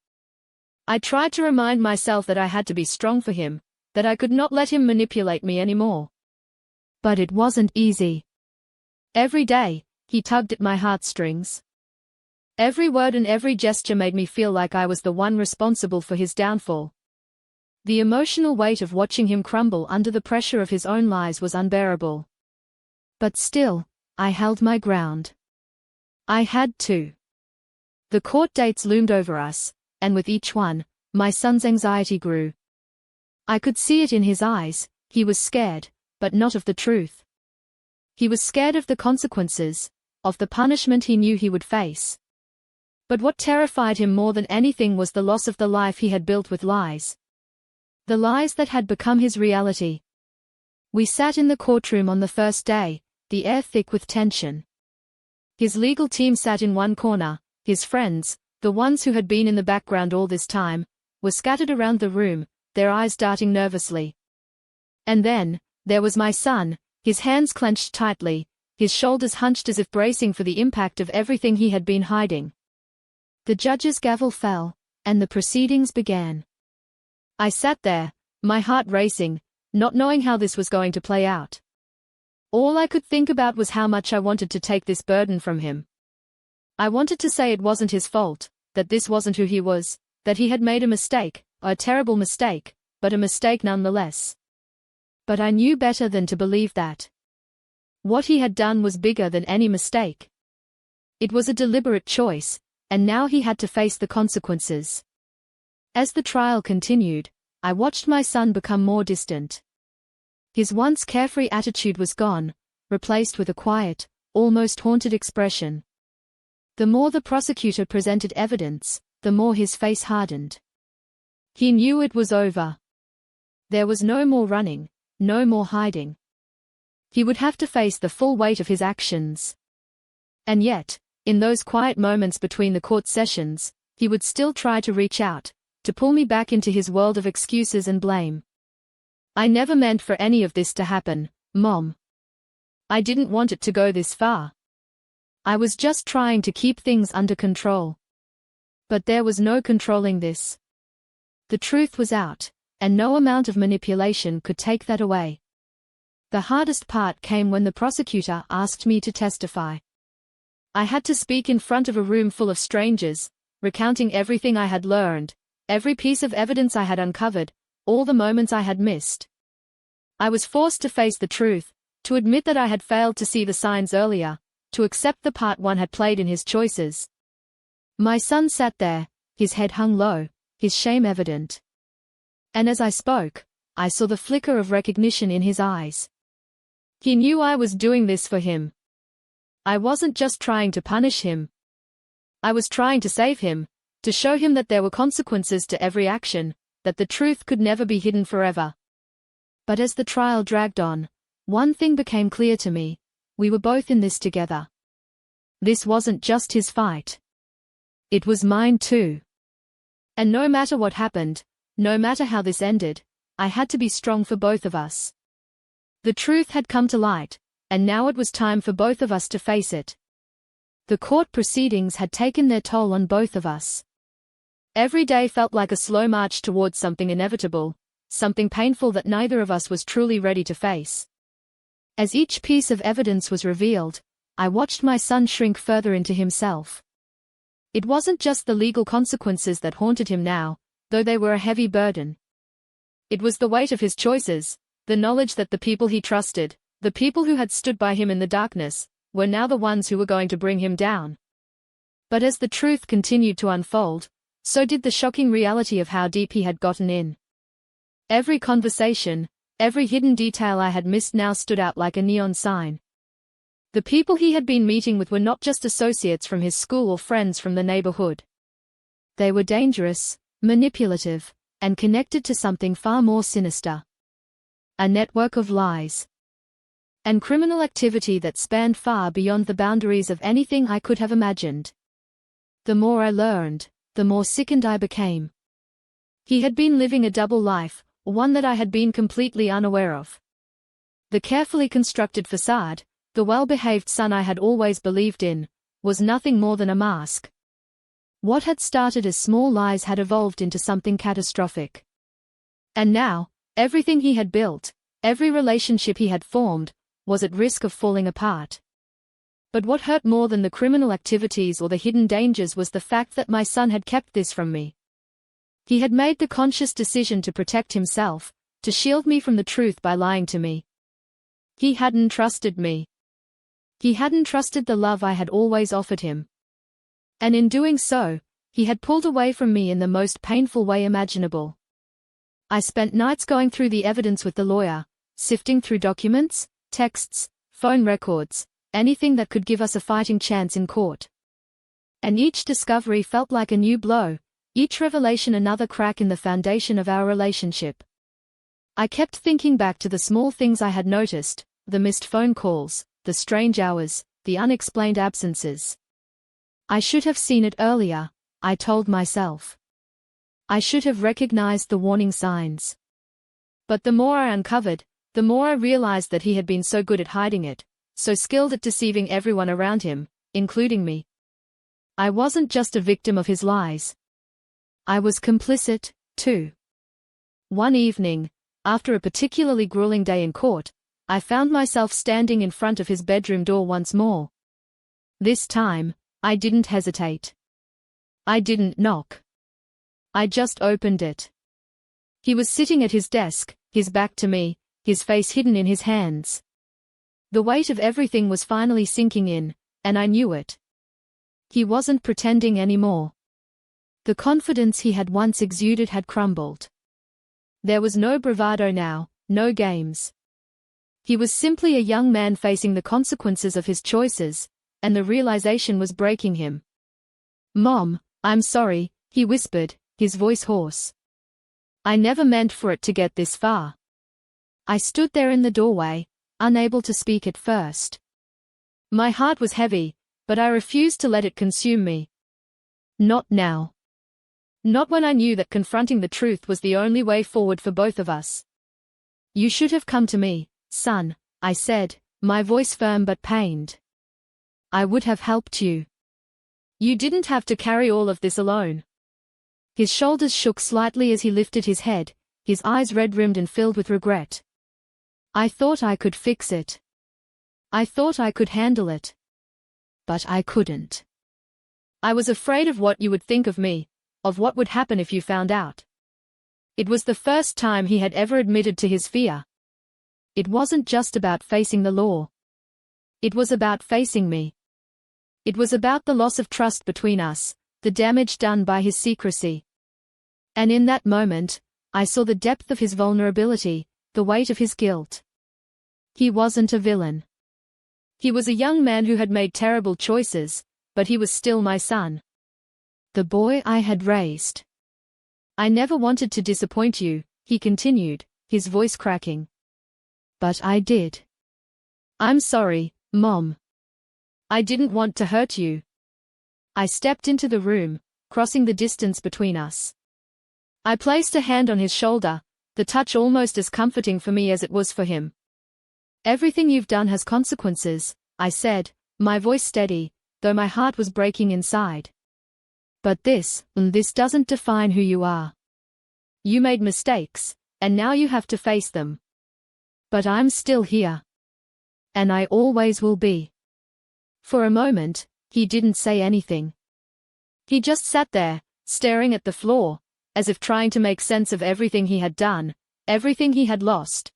I tried to remind myself that I had to be strong for him, that I could not let him manipulate me anymore. But it wasn't easy. Every day, he tugged at my heartstrings. Every word and every gesture made me feel like I was the one responsible for his downfall. The emotional weight of watching him crumble under the pressure of his own lies was unbearable. But still, I held my ground. I had to. The court dates loomed over us, and with each one, my son's anxiety grew. I could see it in his eyes, he was scared, but not of the truth. He was scared of the consequences, of the punishment he knew he would face. But what terrified him more than anything was the loss of the life he had built with lies. The lies that had become his reality. We sat in the courtroom on the first day, the air thick with tension. His legal team sat in one corner, his friends, the ones who had been in the background all this time, were scattered around the room, their eyes darting nervously. And then, there was my son, his hands clenched tightly, his shoulders hunched as if bracing for the impact of everything he had been hiding. The judge's gavel fell, and the proceedings began. I sat there, my heart racing, not knowing how this was going to play out. All I could think about was how much I wanted to take this burden from him. I wanted to say it wasn't his fault, that this wasn't who he was, that he had made a mistake, a terrible mistake, but a mistake nonetheless. But I knew better than to believe that. What he had done was bigger than any mistake. It was a deliberate choice, and now he had to face the consequences. As the trial continued, I watched my son become more distant. His once carefree attitude was gone, replaced with a quiet, almost haunted expression. The more the prosecutor presented evidence, the more his face hardened. He knew it was over. There was no more running, no more hiding. He would have to face the full weight of his actions. And yet, in those quiet moments between the court sessions, he would still try to reach out, to pull me back into his world of excuses and blame. I never meant for any of this to happen, Mom. I didn't want it to go this far. I was just trying to keep things under control. But there was no controlling this. The truth was out, and no amount of manipulation could take that away. The hardest part came when the prosecutor asked me to testify. I had to speak in front of a room full of strangers, recounting everything I had learned, every piece of evidence I had uncovered, all the moments I had missed. I was forced to face the truth, to admit that I had failed to see the signs earlier, to accept the part one had played in his choices. My son sat there, his head hung low, his shame evident. And as I spoke, I saw the flicker of recognition in his eyes. He knew I was doing this for him. I wasn't just trying to punish him. I was trying to save him, to show him that there were consequences to every action, that the truth could never be hidden forever. But as the trial dragged on, one thing became clear to me: we were both in this together. This wasn't just his fight. It was mine too. And no matter what happened, no matter how this ended, I had to be strong for both of us. The truth had come to light, and now it was time for both of us to face it. The court proceedings had taken their toll on both of us. Every day felt like a slow march towards something inevitable, something painful that neither of us was truly ready to face. As each piece of evidence was revealed, I watched my son shrink further into himself. It wasn't just the legal consequences that haunted him now, though they were a heavy burden. It was the weight of his choices, the knowledge that the people he trusted, the people who had stood by him in the darkness, were now the ones who were going to bring him down. But as the truth continued to unfold, so did the shocking reality of how deep he had gotten in. Every conversation, every hidden detail I had missed now stood out like a neon sign. The people he had been meeting with were not just associates from his school or friends from the neighborhood. They were dangerous, manipulative, and connected to something far more sinister. A network of lies and criminal activity that spanned far beyond the boundaries of anything I could have imagined. The more I learned, the more sickened I became. He had been living a double life, one that I had been completely unaware of. The carefully constructed facade, the well-behaved son I had always believed in, was nothing more than a mask. What had started as small lies had evolved into something catastrophic. And now, everything he had built, every relationship he had formed, was at risk of falling apart. But what hurt more than the criminal activities or the hidden dangers was the fact that my son had kept this from me. He had made the conscious decision to protect himself, to shield me from the truth by lying to me. He hadn't trusted me. He hadn't trusted the love I had always offered him. And in doing so, he had pulled away from me in the most painful way imaginable. I spent nights going through the evidence with the lawyer, sifting through documents, texts, phone records, anything that could give us a fighting chance in court. And each discovery felt like a new blow, each revelation another crack in the foundation of our relationship. I kept thinking back to the small things I had noticed, the missed phone calls, the strange hours, the unexplained absences. I should have seen it earlier, I told myself. I should have recognized the warning signs. But the more I uncovered, the more I realized that he had been so good at hiding it, so skilled at deceiving everyone around him, including me. I wasn't just a victim of his lies. I was complicit, too. One evening, after a particularly grueling day in court, I found myself standing in front of his bedroom door once more. This time, I didn't hesitate. I didn't knock. I just opened it. He was sitting at his desk, his back to me, his face hidden in his hands. The weight of everything was finally sinking in, and I knew it. He wasn't pretending anymore. The confidence he had once exuded had crumbled. There was no bravado now, no games. He was simply a young man facing the consequences of his choices, and the realization was breaking him. Mom, I'm sorry, he whispered, his voice hoarse. I never meant for it to get this far. I stood there in the doorway, unable to speak at first. My heart was heavy, but I refused to let it consume me. Not now. Not when I knew that confronting the truth was the only way forward for both of us. You should have come to me, son, I said, my voice firm but pained. I would have helped you. You didn't have to carry all of this alone. His shoulders shook slightly as he lifted his head, his eyes red-rimmed and filled with regret. I thought I could fix it. I thought I could handle it. But I couldn't. I was afraid of what you would think of me, of what would happen if you found out. It was the first time he had ever admitted to his fear. It wasn't just about facing the law. It was about facing me. It was about the loss of trust between us, the damage done by his secrecy. And in that moment, I saw the depth of his vulnerability, the weight of his guilt. He wasn't a villain. He was a young man who had made terrible choices, but he was still my son. The boy I had raised. I never wanted to disappoint you, he continued, his voice cracking. But I did. I'm sorry, Mom. I didn't want to hurt you. I stepped into the room, crossing the distance between us. I placed a hand on his shoulder, the touch almost as comforting for me as it was for him. Everything you've done has consequences, I said, my voice steady, though my heart was breaking inside. But this doesn't define who you are. You made mistakes, and now you have to face them. But I'm still here. And I always will be. For a moment, he didn't say anything. He just sat there, staring at the floor, as if trying to make sense of everything he had done, everything he had lost.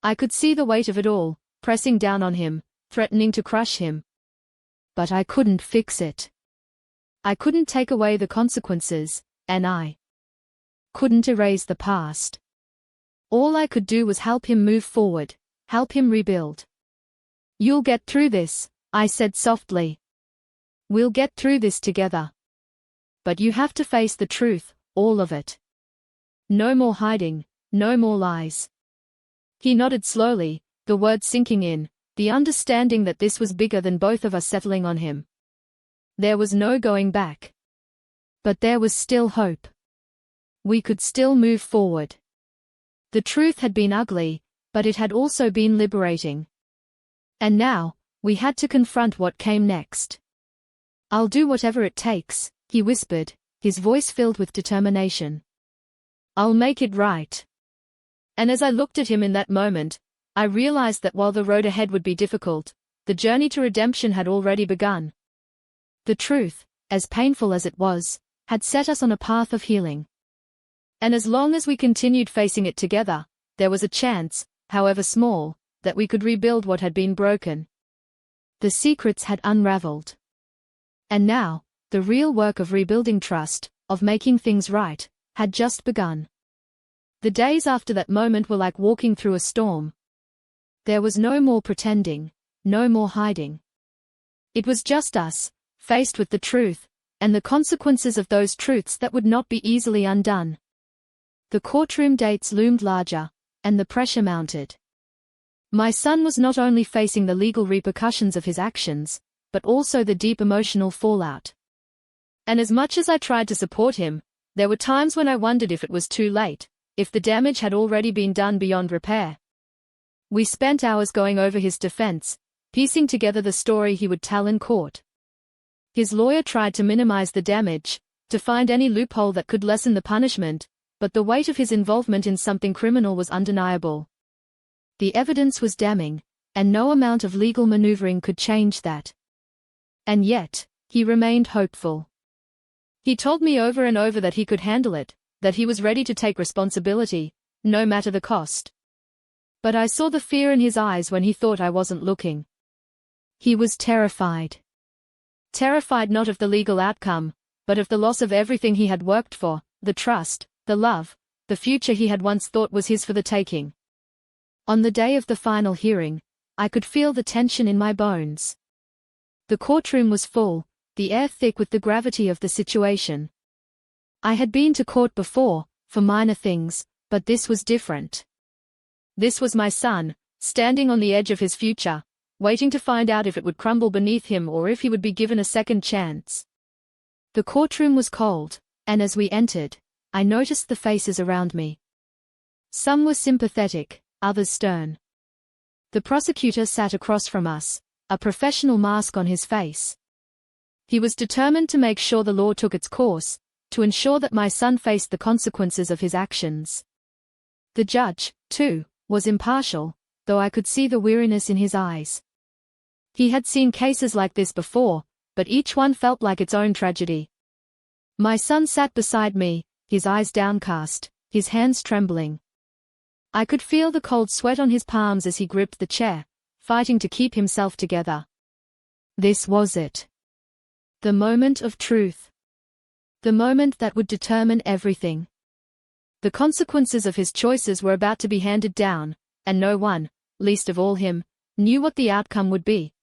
I could see the weight of it all, pressing down on him, threatening to crush him. But I couldn't fix it. I couldn't take away the consequences, and I couldn't erase the past. All I could do was help him move forward, help him rebuild. You'll get through this, I said softly. We'll get through this together. But you have to face the truth, all of it. No more hiding, no more lies. He nodded slowly, the words sinking in, the understanding that this was bigger than both of us settling on him. There was no going back. But there was still hope. We could still move forward. The truth had been ugly, but it had also been liberating. And now, we had to confront what came next. I'll do whatever it takes, he whispered, his voice filled with determination. I'll make it right. And as I looked at him in that moment, I realized that while the road ahead would be difficult, the journey to redemption had already begun. The truth, as painful as it was, had set us on a path of healing. And as long as we continued facing it together, there was a chance, however small, that we could rebuild what had been broken. The secrets had unraveled. And now, the real work of rebuilding trust, of making things right, had just begun. The days after that moment were like walking through a storm. There was no more pretending, no more hiding. It was just us, faced with the truth, and the consequences of those truths that would not be easily undone. The courtroom dates loomed larger, and the pressure mounted. My son was not only facing the legal repercussions of his actions, but also the deep emotional fallout. And as much as I tried to support him, there were times when I wondered if it was too late, if the damage had already been done beyond repair. We spent hours going over his defense, piecing together the story he would tell in court. His lawyer tried to minimize the damage, to find any loophole that could lessen the punishment, but the weight of his involvement in something criminal was undeniable. The evidence was damning, and no amount of legal maneuvering could change that. And yet, he remained hopeful. He told me over and over that he could handle it, that he was ready to take responsibility, no matter the cost. But I saw the fear in his eyes when he thought I wasn't looking. He was terrified. Terrified not of the legal outcome, but of the loss of everything he had worked for, the trust, the love, the future he had once thought was his for the taking. On the day of the final hearing, I could feel the tension in my bones. The courtroom was full, the air thick with the gravity of the situation. I had been to court before, for minor things, but this was different. This was my son, standing on the edge of his future, waiting to find out if it would crumble beneath him or if he would be given a second chance. The courtroom was cold, and as we entered, I noticed the faces around me. Some were sympathetic, others stern. The prosecutor sat across from us, a professional mask on his face. He was determined to make sure the law took its course, to ensure that my son faced the consequences of his actions. The judge, too, was impartial, though I could see the weariness in his eyes. He had seen cases like this before, but each one felt like its own tragedy. My son sat beside me, his eyes downcast, his hands trembling. I could feel the cold sweat on his palms as he gripped the chair, fighting to keep himself together. This was it. The moment of truth. The moment that would determine everything. The consequences of his choices were about to be handed down, and no one, least of all him, knew what the outcome would be.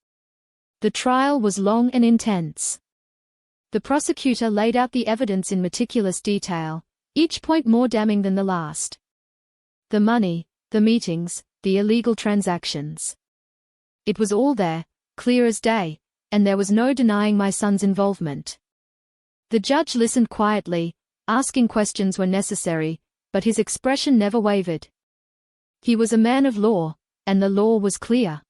The trial was long and intense. The prosecutor laid out the evidence in meticulous detail, each point more damning than the last. The money, the meetings, the illegal transactions. It was all there, clear as day, and there was no denying my son's involvement. The judge listened quietly, asking questions when necessary, but his expression never wavered. He was a man of law, and the law was clear.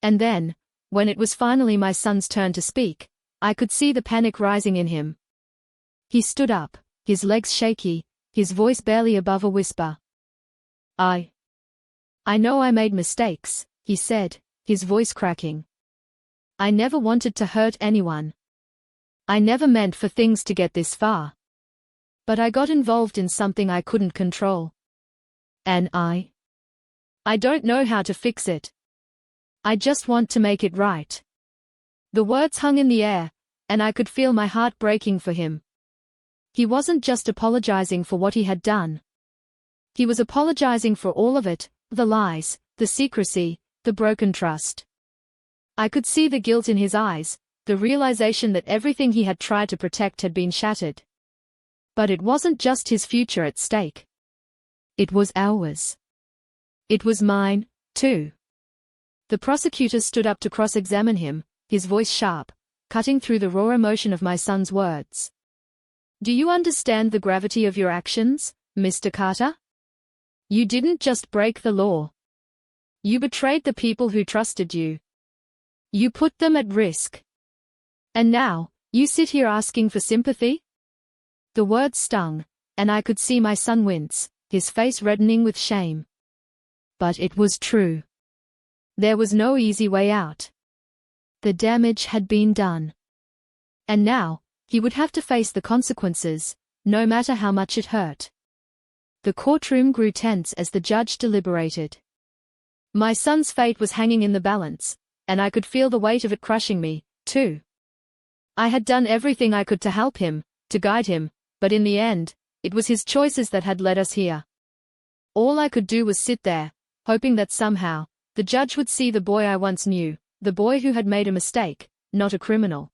And then, when it was finally my son's turn to speak, I could see the panic rising in him. He stood up, his legs shaky, his voice barely above a whisper. I know I made mistakes, he said, his voice cracking. I never wanted to hurt anyone. I never meant for things to get this far. But I got involved in something I couldn't control. And I don't know how to fix it. I just want to make it right. The words hung in the air, and I could feel my heart breaking for him. He wasn't just apologizing for what he had done. He was apologizing for all of it, the lies, the secrecy, the broken trust. I could see the guilt in his eyes, the realization that everything he had tried to protect had been shattered. But it wasn't just his future at stake. It was ours. It was mine, too. The prosecutor stood up to cross-examine him, his voice sharp, cutting through the raw emotion of my son's words. Do you understand the gravity of your actions, Mr. Carter? You didn't just break the law. You betrayed the people who trusted you. You put them at risk. And now, you sit here asking for sympathy? The words stung, and I could see my son wince, his face reddening with shame. But it was true. There was no easy way out. The damage had been done. And now, he would have to face the consequences, no matter how much it hurt. The courtroom grew tense as the judge deliberated. My son's fate was hanging in the balance, and I could feel the weight of it crushing me, too. I had done everything I could to help him, to guide him, but in the end, it was his choices that had led us here. All I could do was sit there, hoping that somehow, the judge would see the boy I once knew, the boy who had made a mistake, not a criminal.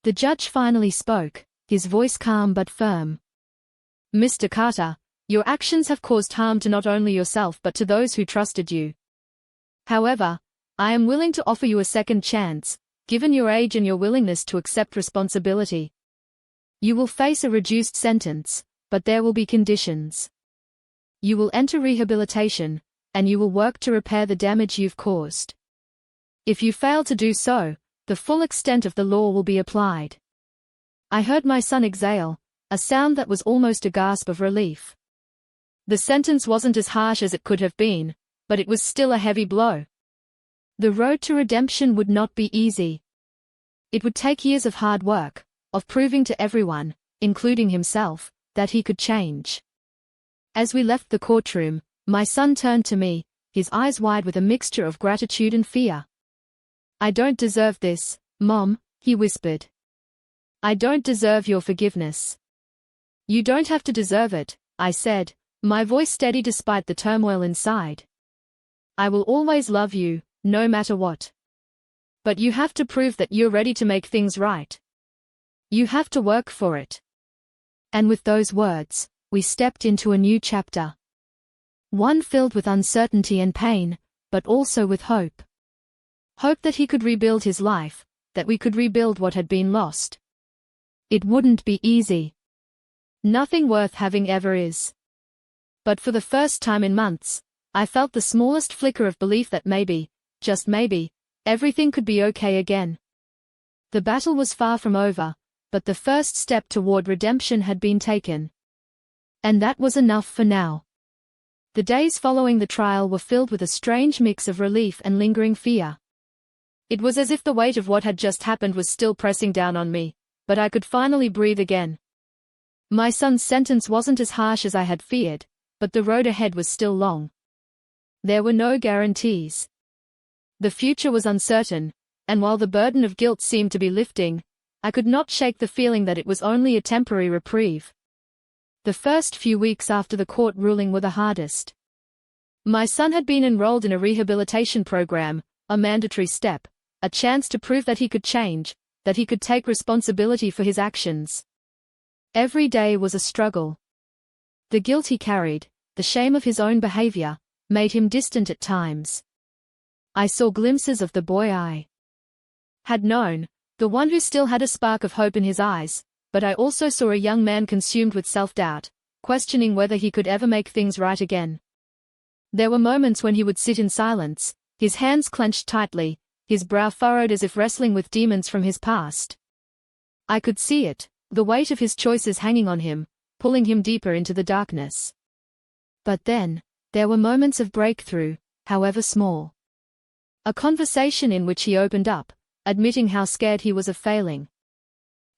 The judge finally spoke, his voice calm but firm. Mr. Carter, your actions have caused harm to not only yourself but to those who trusted you. However, I am willing to offer you a second chance, given your age and your willingness to accept responsibility. You will face a reduced sentence, but there will be conditions. You will enter rehabilitation, and you will work to repair the damage you've caused. If you fail to do so, the full extent of the law will be applied. I heard my son exhale, a sound that was almost a gasp of relief. The sentence wasn't as harsh as it could have been, but it was still a heavy blow. The road to redemption would not be easy. It would take years of hard work, of proving to everyone, including himself, that he could change. As we left the courtroom, my son turned to me, his eyes wide with a mixture of gratitude and fear. I don't deserve this, Mom, he whispered. I don't deserve your forgiveness. You don't have to deserve it, I said, my voice steady despite the turmoil inside. I will always love you, no matter what. But you have to prove that you're ready to make things right. You have to work for it. And with those words, we stepped into a new chapter. One filled with uncertainty and pain, but also with hope. Hope that he could rebuild his life, that we could rebuild what had been lost. It wouldn't be easy. Nothing worth having ever is. But for the first time in months, I felt the smallest flicker of belief that maybe, just maybe, everything could be okay again. The battle was far from over, but the first step toward redemption had been taken. And that was enough for now. The days following the trial were filled with a strange mix of relief and lingering fear. It was as if the weight of what had just happened was still pressing down on me, but I could finally breathe again. My son's sentence wasn't as harsh as I had feared, but the road ahead was still long. There were no guarantees. The future was uncertain, and while the burden of guilt seemed to be lifting, I could not shake the feeling that it was only a temporary reprieve. The first few weeks after the court ruling were the hardest. My son had been enrolled in a rehabilitation program, a mandatory step, a chance to prove that he could change, that he could take responsibility for his actions. Every day was a struggle. The guilt he carried, the shame of his own behavior, made him distant at times. I saw glimpses of the boy I had known, the one who still had a spark of hope in his eyes, but I also saw a young man consumed with self-doubt, questioning whether he could ever make things right again. There were moments when he would sit in silence, his hands clenched tightly, his brow furrowed as if wrestling with demons from his past. I could see it, the weight of his choices hanging on him, pulling him deeper into the darkness. But then, there were moments of breakthrough, however small. A conversation in which he opened up, admitting how scared he was of failing.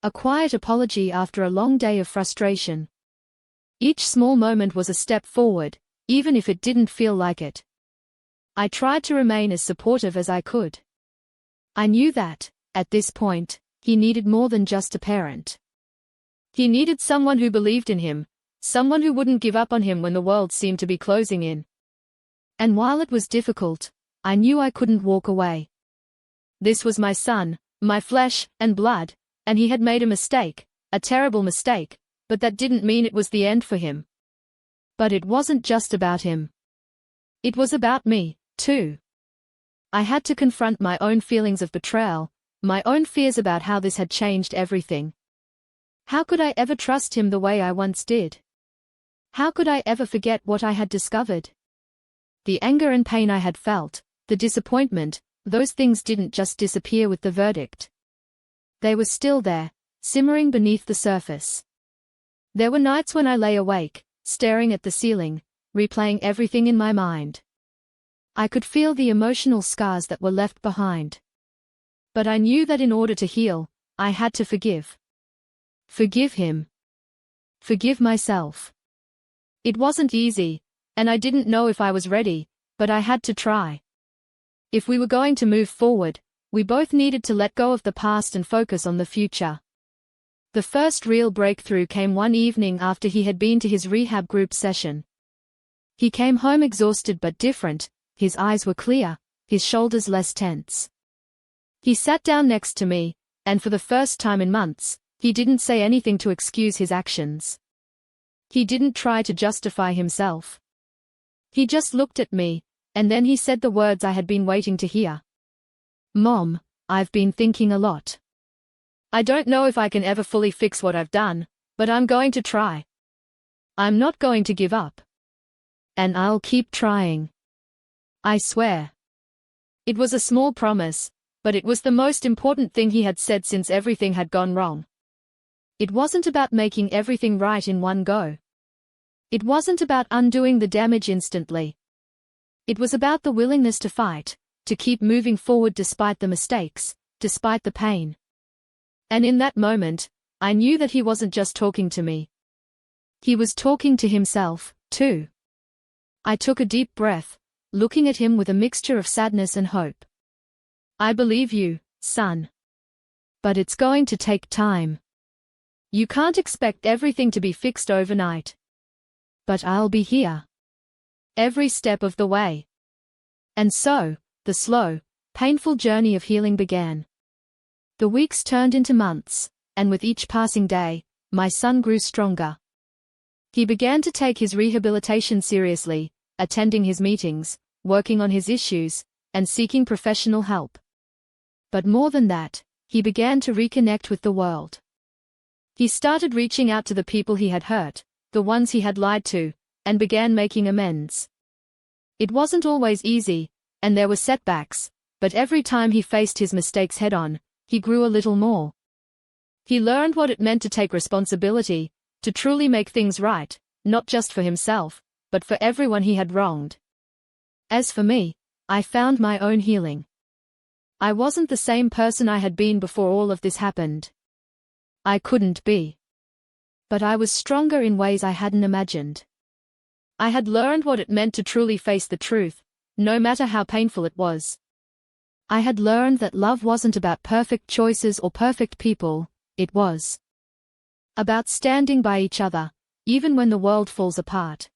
A quiet apology after a long day of frustration. Each small moment was a step forward, even if it didn't feel like it. I tried to remain as supportive as I could. I knew that, at this point, he needed more than just a parent. He needed someone who believed in him, someone who wouldn't give up on him when the world seemed to be closing in. And while it was difficult, I knew I couldn't walk away. This was my son, my flesh and blood, and he had made a mistake, a terrible mistake, but that didn't mean it was the end for him. But it wasn't just about him. It was about me, too. I had to confront my own feelings of betrayal, my own fears about how this had changed everything. How could I ever trust him the way I once did? How could I ever forget what I had discovered? The anger and pain I had felt, the disappointment, those things didn't just disappear with the verdict. They were still there, simmering beneath the surface. There were nights when I lay awake, staring at the ceiling, replaying everything in my mind. I could feel the emotional scars that were left behind. But I knew that in order to heal, I had to forgive. Forgive him. Forgive myself. It wasn't easy, and I didn't know if I was ready, but I had to try. If we were going to move forward, we both needed to let go of the past and focus on the future. The first real breakthrough came one evening after he had been to his rehab group session. He came home exhausted but different, his eyes were clear, his shoulders less tense. He sat down next to me, and for the first time in months, he didn't say anything to excuse his actions. He didn't try to justify himself. He just looked at me, and then he said the words I had been waiting to hear. Mom, I've been thinking a lot. I don't know if I can ever fully fix what I've done, but I'm going to try. I'm not going to give up. And I'll keep trying. I swear. It was a small promise, but it was the most important thing he had said since everything had gone wrong. It wasn't about making everything right in one go. It wasn't about undoing the damage instantly. It was about the willingness to fight, to keep moving forward despite the mistakes, despite the pain. And in that moment, I knew that he wasn't just talking to me. He was talking to himself, too. I took a deep breath, looking at him with a mixture of sadness and hope. I believe you, son. But it's going to take time. You can't expect everything to be fixed overnight. But I'll be here. Every step of the way. And so, the slow, painful journey of healing began. The weeks turned into months, and with each passing day, my son grew stronger. He began to take his rehabilitation seriously, attending his meetings, working on his issues, and seeking professional help. But more than that, he began to reconnect with the world. He started reaching out to the people he had hurt, the ones he had lied to, and began making amends. It wasn't always easy, and there were setbacks, but every time he faced his mistakes head-on, he grew a little more. He learned what it meant to take responsibility, to truly make things right, not just for himself, but for everyone he had wronged. As for me, I found my own healing. I wasn't the same person I had been before all of this happened. I couldn't be. But I was stronger in ways I hadn't imagined. I had learned what it meant to truly face the truth, no matter how painful it was. I had learned that love wasn't about perfect choices or perfect people, it was about standing by each other, even when the world falls apart.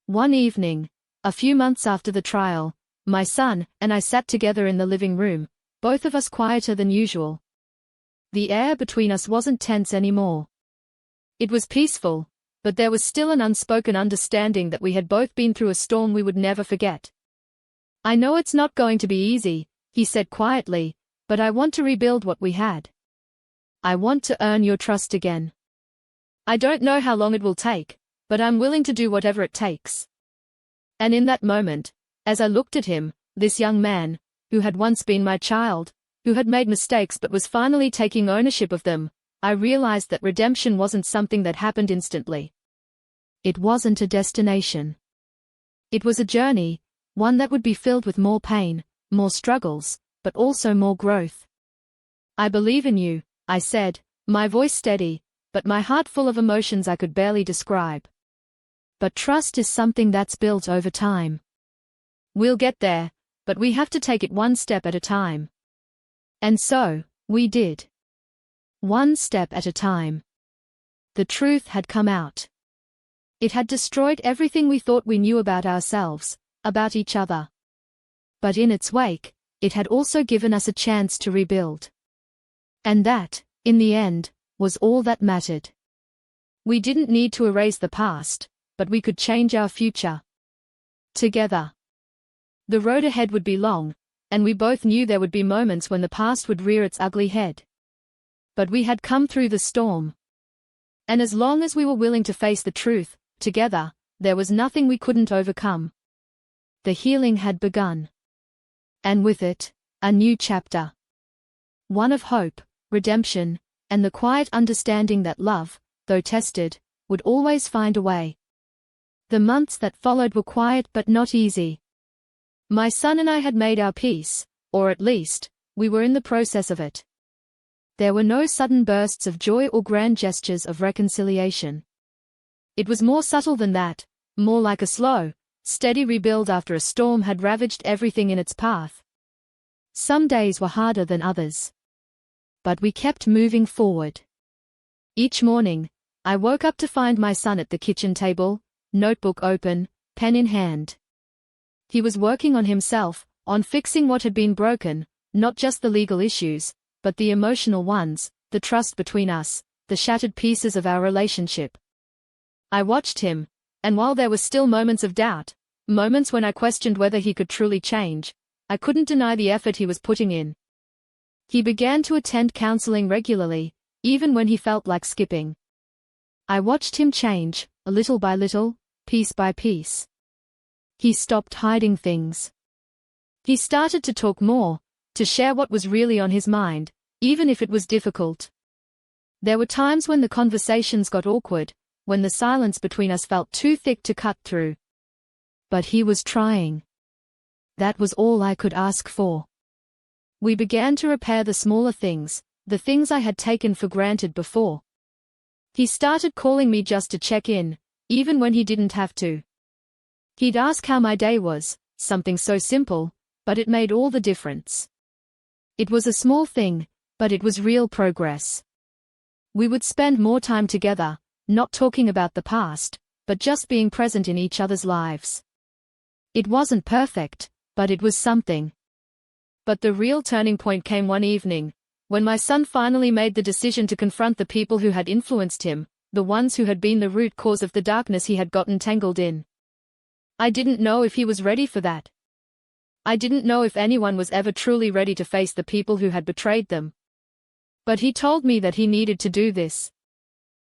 One evening, a few months after the trial, my son and I sat together in the living room, both of us quieter than usual. The air between us wasn't tense anymore. It was peaceful, but there was still an unspoken understanding that we had both been through a storm we would never forget. "I know it's not going to be easy," he said quietly, "but I want to rebuild what we had. I want to earn your trust again. I don't know how long it will take, but I'm willing to do whatever it takes." And in that moment, as I looked at him, this young man, who had once been my child, who had made mistakes but was finally taking ownership of them, I realized that redemption wasn't something that happened instantly. It wasn't a destination. It was a journey, one that would be filled with more pain, more struggles, but also more growth. "I believe in you," I said, my voice steady, but my heart full of emotions I could barely describe. "But trust is something that's built over time. We'll get there, but we have to take it one step at a time." And so, we did. One step at a time. The truth had come out. It had destroyed everything we thought we knew about ourselves, about each other. But in its wake, it had also given us a chance to rebuild. And that, in the end, was all that mattered. We didn't need to erase the past, but we could change our future. Together. The road ahead would be long, and we both knew there would be moments when the past would rear its ugly head. But we had come through the storm. And as long as we were willing to face the truth, together, there was nothing we couldn't overcome. The healing had begun. And with it, a new chapter. One of hope, redemption, and the quiet understanding that love, though tested, would always find a way. The months that followed were quiet but not easy. My son and I had made our peace, or at least, we were in the process of it. There were no sudden bursts of joy or grand gestures of reconciliation. It was more subtle than that, more like a slow, steady rebuild after a storm had ravaged everything in its path. Some days were harder than others. But we kept moving forward. Each morning, I woke up to find my son at the kitchen table, notebook open, pen in hand. He was working on himself, on fixing what had been broken, not just the legal issues, but the emotional ones, the trust between us, the shattered pieces of our relationship. I watched him, and while there were still moments of doubt, moments when I questioned whether he could truly change, I couldn't deny the effort he was putting in. He began to attend counseling regularly, even when he felt like skipping. I watched him change, little by little, piece by piece. He stopped hiding things. He started to talk more, to share what was really on his mind, even if it was difficult. There were times when the conversations got awkward, when the silence between us felt too thick to cut through. But he was trying. That was all I could ask for. We began to repair the smaller things, the things I had taken for granted before. He started calling me just to check in, even when he didn't have to. He'd ask how my day was, something so simple, but it made all the difference. It was a small thing, but it was real progress. We would spend more time together, not talking about the past, but just being present in each other's lives. It wasn't perfect, but it was something. But the real turning point came one evening, when my son finally made the decision to confront the people who had influenced him, the ones who had been the root cause of the darkness he had gotten tangled in. I didn't know if he was ready for that. I didn't know if anyone was ever truly ready to face the people who had betrayed them. But he told me that he needed to do this.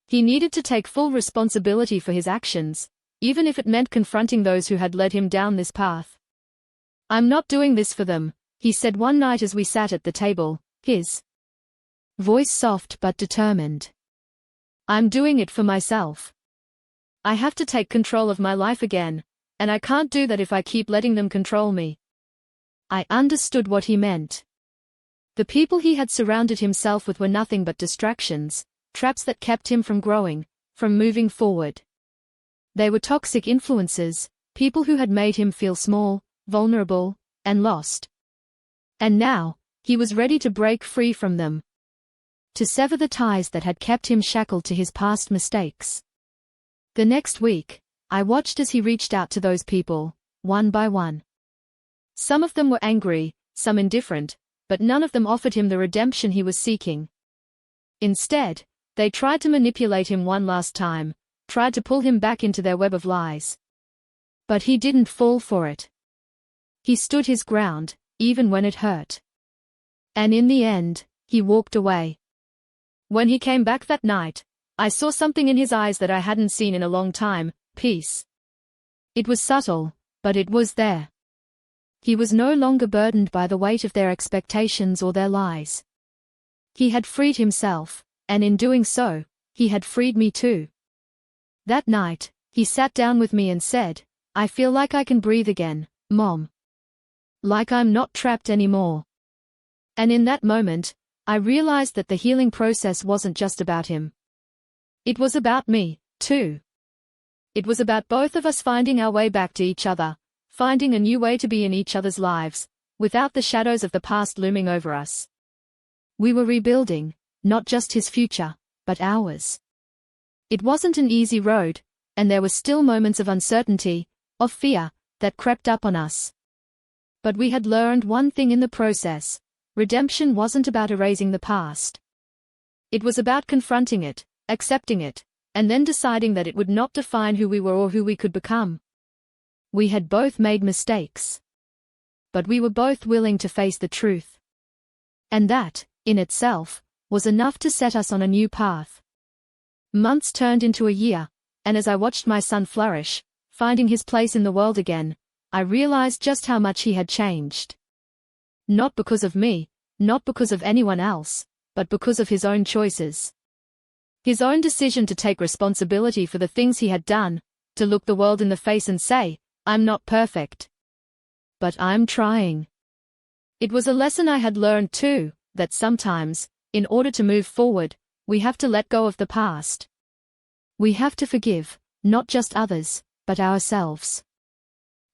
He needed to take full responsibility for his actions, even if it meant confronting those who had led him down this path. "I'm not doing this for them," he said one night as we sat at the table, his voice soft but determined. "I'm doing it for myself. I have to take control of my life again, and I can't do that if I keep letting them control me." I understood what he meant. The people he had surrounded himself with were nothing but distractions, traps that kept him from growing, from moving forward. They were toxic influences, people who had made him feel small, vulnerable, and lost. And now, he was ready to break free from them. To sever the ties that had kept him shackled to his past mistakes. The next week, I watched as he reached out to those people, one by one. Some of them were angry, some indifferent, but none of them offered him the redemption he was seeking. Instead, they tried to manipulate him one last time, tried to pull him back into their web of lies. But he didn't fall for it. He stood his ground, even when it hurt. And in the end, he walked away. When he came back that night, I saw something in his eyes that I hadn't seen in a long time: peace. It was subtle, but it was there. He was no longer burdened by the weight of their expectations or their lies. He had freed himself, and in doing so, he had freed me too. That night, he sat down with me and said, "I feel like I can breathe again, Mom. Like I'm not trapped anymore." And in that moment, I realized that the healing process wasn't just about him. It was about me, too. It was about both of us finding our way back to each other, finding a new way to be in each other's lives, without the shadows of the past looming over us. We were rebuilding, not just his future, but ours. It wasn't an easy road, and there were still moments of uncertainty, of fear, that crept up on us. But we had learned one thing in the process: redemption wasn't about erasing the past. It was about confronting it, accepting it, and then deciding that it would not define who we were or who we could become. We had both made mistakes. But we were both willing to face the truth. And that, in itself, was enough to set us on a new path. Months turned into a year, and as I watched my son flourish, finding his place in the world again, I realized just how much he had changed. Not because of me, not because of anyone else, but because of his own choices. His own decision to take responsibility for the things he had done, to look the world in the face and say, "I'm not perfect. But I'm trying." It was a lesson I had learned too, that sometimes, in order to move forward, we have to let go of the past. We have to forgive, not just others, but ourselves.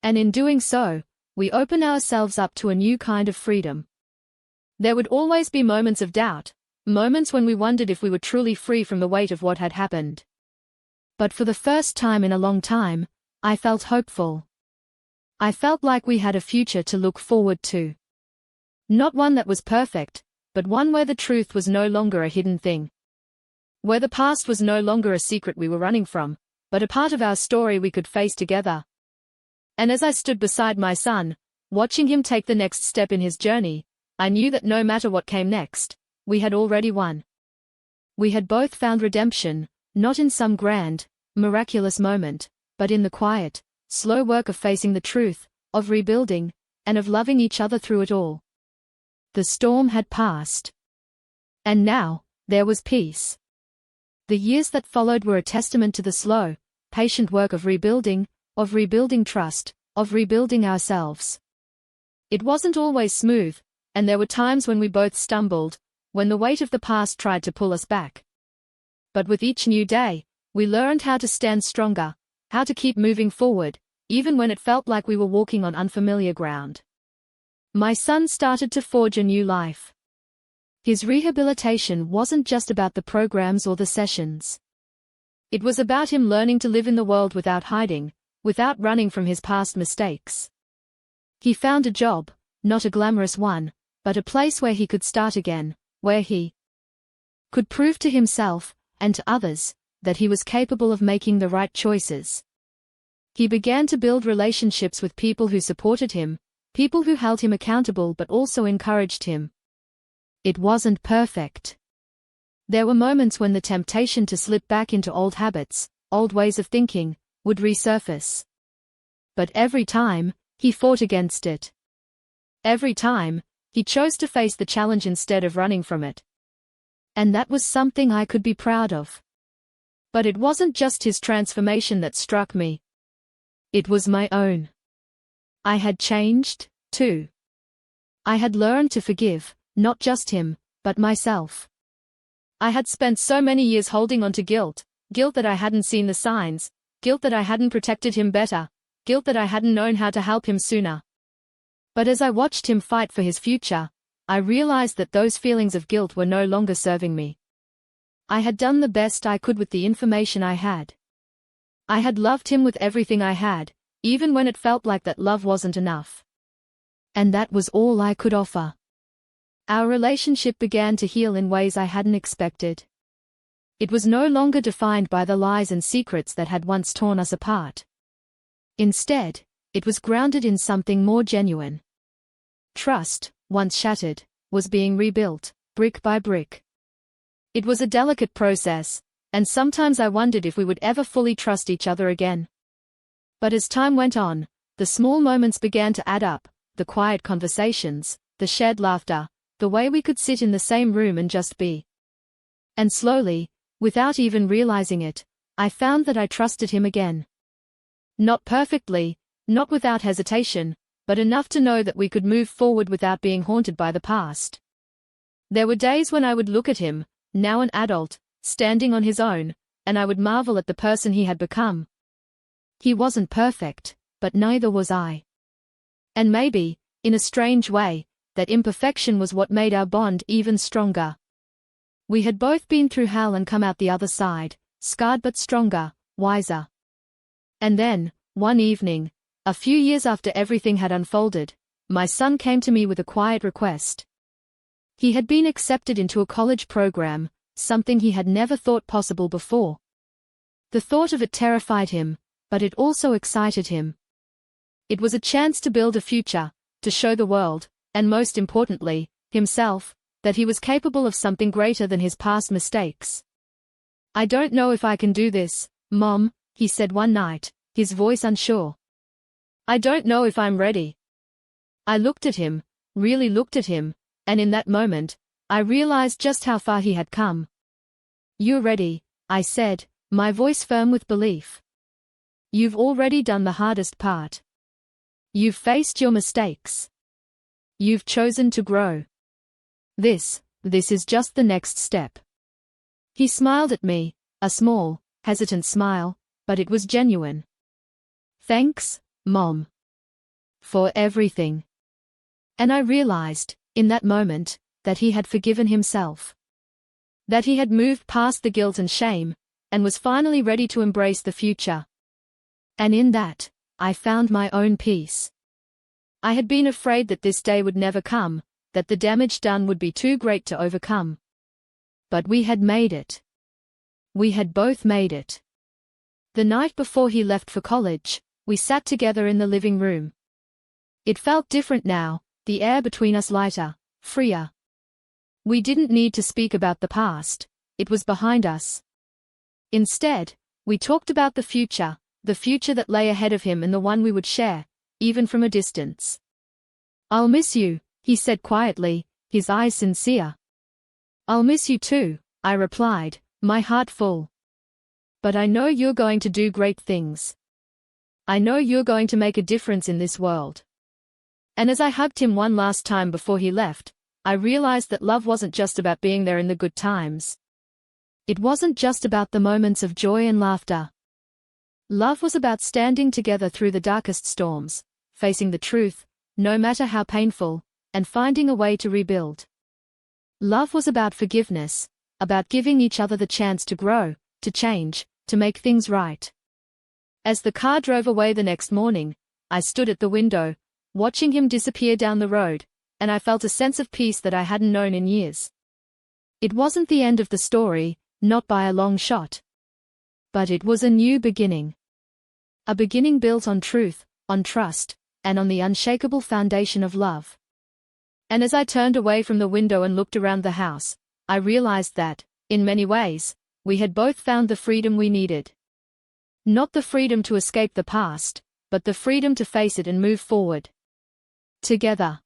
And in doing so, we open ourselves up to a new kind of freedom. There would always be moments of doubt, moments when we wondered if we were truly free from the weight of what had happened. But for the first time in a long time, I felt hopeful. I felt like we had a future to look forward to. Not one that was perfect, but one where the truth was no longer a hidden thing. Where the past was no longer a secret we were running from, but a part of our story we could face together. And as I stood beside my son, watching him take the next step in his journey, I knew that no matter what came next, we had already won. We had both found redemption, not in some grand, miraculous moment, but in the quiet, slow work of facing the truth, of rebuilding, and of loving each other through it all. The storm had passed. And now, there was peace. The years that followed were a testament to the slow, patient work of rebuilding trust, of rebuilding ourselves. It wasn't always smooth, and there were times when we both stumbled, when the weight of the past tried to pull us back. But with each new day, we learned how to stand stronger, how to keep moving forward, even when it felt like we were walking on unfamiliar ground. My son started to forge a new life. His rehabilitation wasn't just about the programs or the sessions. It was about him learning to live in the world without hiding, without running from his past mistakes. He found a job, not a glamorous one, but a place where he could start again, where he could prove to himself, and to others, that he was capable of making the right choices. He began to build relationships with people who supported him, people who held him accountable but also encouraged him. It wasn't perfect. There were moments when the temptation to slip back into old habits, old ways of thinking, would resurface. But every time, he fought against it. Every time, he chose to face the challenge instead of running from it. And that was something I could be proud of. But it wasn't just his transformation that struck me. It was my own. I had changed, too. I had learned to forgive, not just him, but myself. I had spent so many years holding on to guilt that I hadn't seen the signs, guilt that I hadn't protected him better, guilt that I hadn't known how to help him sooner. But as I watched him fight for his future, I realized that those feelings of guilt were no longer serving me. I had done the best I could with the information I had. I had loved him with everything I had, even when it felt like that love wasn't enough. And that was all I could offer. Our relationship began to heal in ways I hadn't expected. It was no longer defined by the lies and secrets that had once torn us apart. Instead, it was grounded in something more genuine. Trust, once shattered, was being rebuilt, brick by brick. It was a delicate process, and sometimes I wondered if we would ever fully trust each other again. But as time went on, the small moments began to add up, the quiet conversations, the shared laughter, the way we could sit in the same room and just be. And slowly, without even realizing it, I found that I trusted him again. Not perfectly, not without hesitation, but enough to know that we could move forward without being haunted by the past. There were days when I would look at him, now an adult, standing on his own, and I would marvel at the person he had become. He wasn't perfect, but neither was I. And maybe, in a strange way, that imperfection was what made our bond even stronger. We had both been through hell and come out the other side, scarred but stronger, wiser. And then, one evening, a few years after everything had unfolded, my son came to me with a quiet request. He had been accepted into a college program, something he had never thought possible before. The thought of it terrified him, but it also excited him. It was a chance to build a future, to show the world, and most importantly, himself, that he was capable of something greater than his past mistakes. "I don't know if I can do this, Mom," he said one night, his voice unsure. "I don't know if I'm ready." I looked at him, really looked at him, and in that moment, I realized just how far he had come. "You're ready," I said, my voice firm with belief. "You've already done the hardest part. You've faced your mistakes. You've chosen to grow. This is just the next step." He smiled at me, a small, hesitant smile, but it was genuine. "Thanks, Mom. For everything." And I realized, in that moment, that he had forgiven himself. That he had moved past the guilt and shame, and was finally ready to embrace the future. And in that, I found my own peace. I had been afraid that this day would never come, that the damage done would be too great to overcome. But we had made it. We had both made it. The night before he left for college, we sat together in the living room. It felt different now, the air between us lighter, freer. We didn't need to speak about the past, it was behind us. Instead, we talked about the future that lay ahead of him and the one we would share, even from a distance. "I'll miss you," he said quietly, his eyes sincere. "I'll miss you too," I replied, my heart full. "But I know you're going to do great things. I know you're going to make a difference in this world." And as I hugged him one last time before he left, I realized that love wasn't just about being there in the good times. It wasn't just about the moments of joy and laughter. Love was about standing together through the darkest storms, facing the truth, no matter how painful, and finding a way to rebuild. Love was about forgiveness, about giving each other the chance to grow, to change, to make things right. As the car drove away the next morning, I stood at the window, watching him disappear down the road, and I felt a sense of peace that I hadn't known in years. It wasn't the end of the story, not by a long shot. But it was a new beginning. A beginning built on truth, on trust, and on the unshakable foundation of love. And as I turned away from the window and looked around the house, I realized that, in many ways, we had both found the freedom we needed. Not the freedom to escape the past, but the freedom to face it and move forward. Together.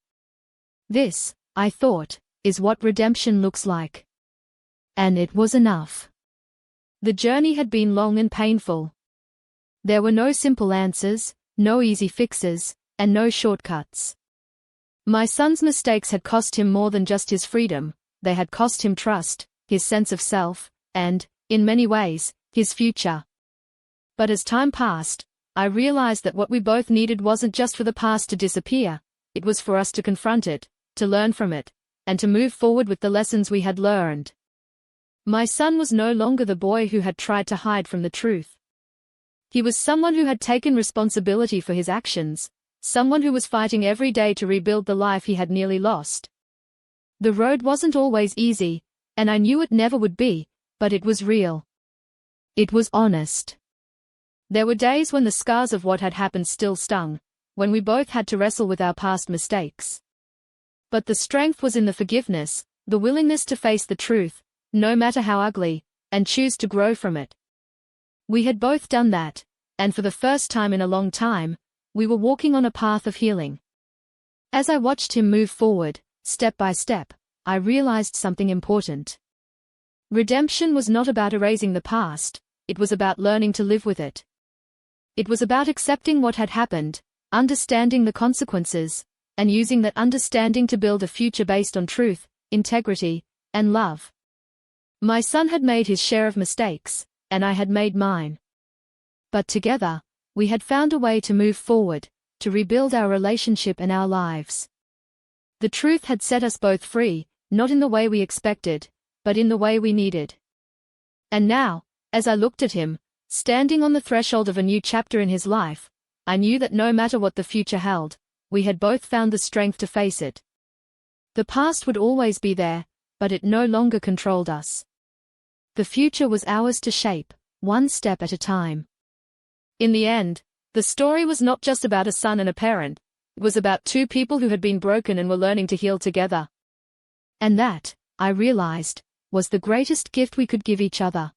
This, I thought, is what redemption looks like. And it was enough. The journey had been long and painful. There were no simple answers, no easy fixes, and no shortcuts. My son's mistakes had cost him more than just his freedom, they had cost him trust, his sense of self, and, in many ways, his future. But as time passed, I realized that what we both needed wasn't just for the past to disappear, it was for us to confront it, to learn from it, and to move forward with the lessons we had learned. My son was no longer the boy who had tried to hide from the truth. He was someone who had taken responsibility for his actions, someone who was fighting every day to rebuild the life he had nearly lost. The road wasn't always easy, and I knew it never would be, but it was real. It was honest. There were days when the scars of what had happened still stung, when we both had to wrestle with our past mistakes. But the strength was in the forgiveness, the willingness to face the truth, no matter how ugly, and choose to grow from it. We had both done that, and for the first time in a long time, we were walking on a path of healing. As I watched him move forward, step by step, I realized something important. Redemption was not about erasing the past, it was about learning to live with it. It was about accepting what had happened, understanding the consequences, and using that understanding to build a future based on truth, integrity, and love. My son had made his share of mistakes, and I had made mine. But together, we had found a way to move forward, to rebuild our relationship and our lives. The truth had set us both free, not in the way we expected, but in the way we needed. And now, as I looked at him, standing on the threshold of a new chapter in his life, I knew that no matter what the future held, we had both found the strength to face it. The past would always be there, but it no longer controlled us. The future was ours to shape, one step at a time. In the end, the story was not just about a son and a parent, it was about two people who had been broken and were learning to heal together. And that, I realized, was the greatest gift we could give each other.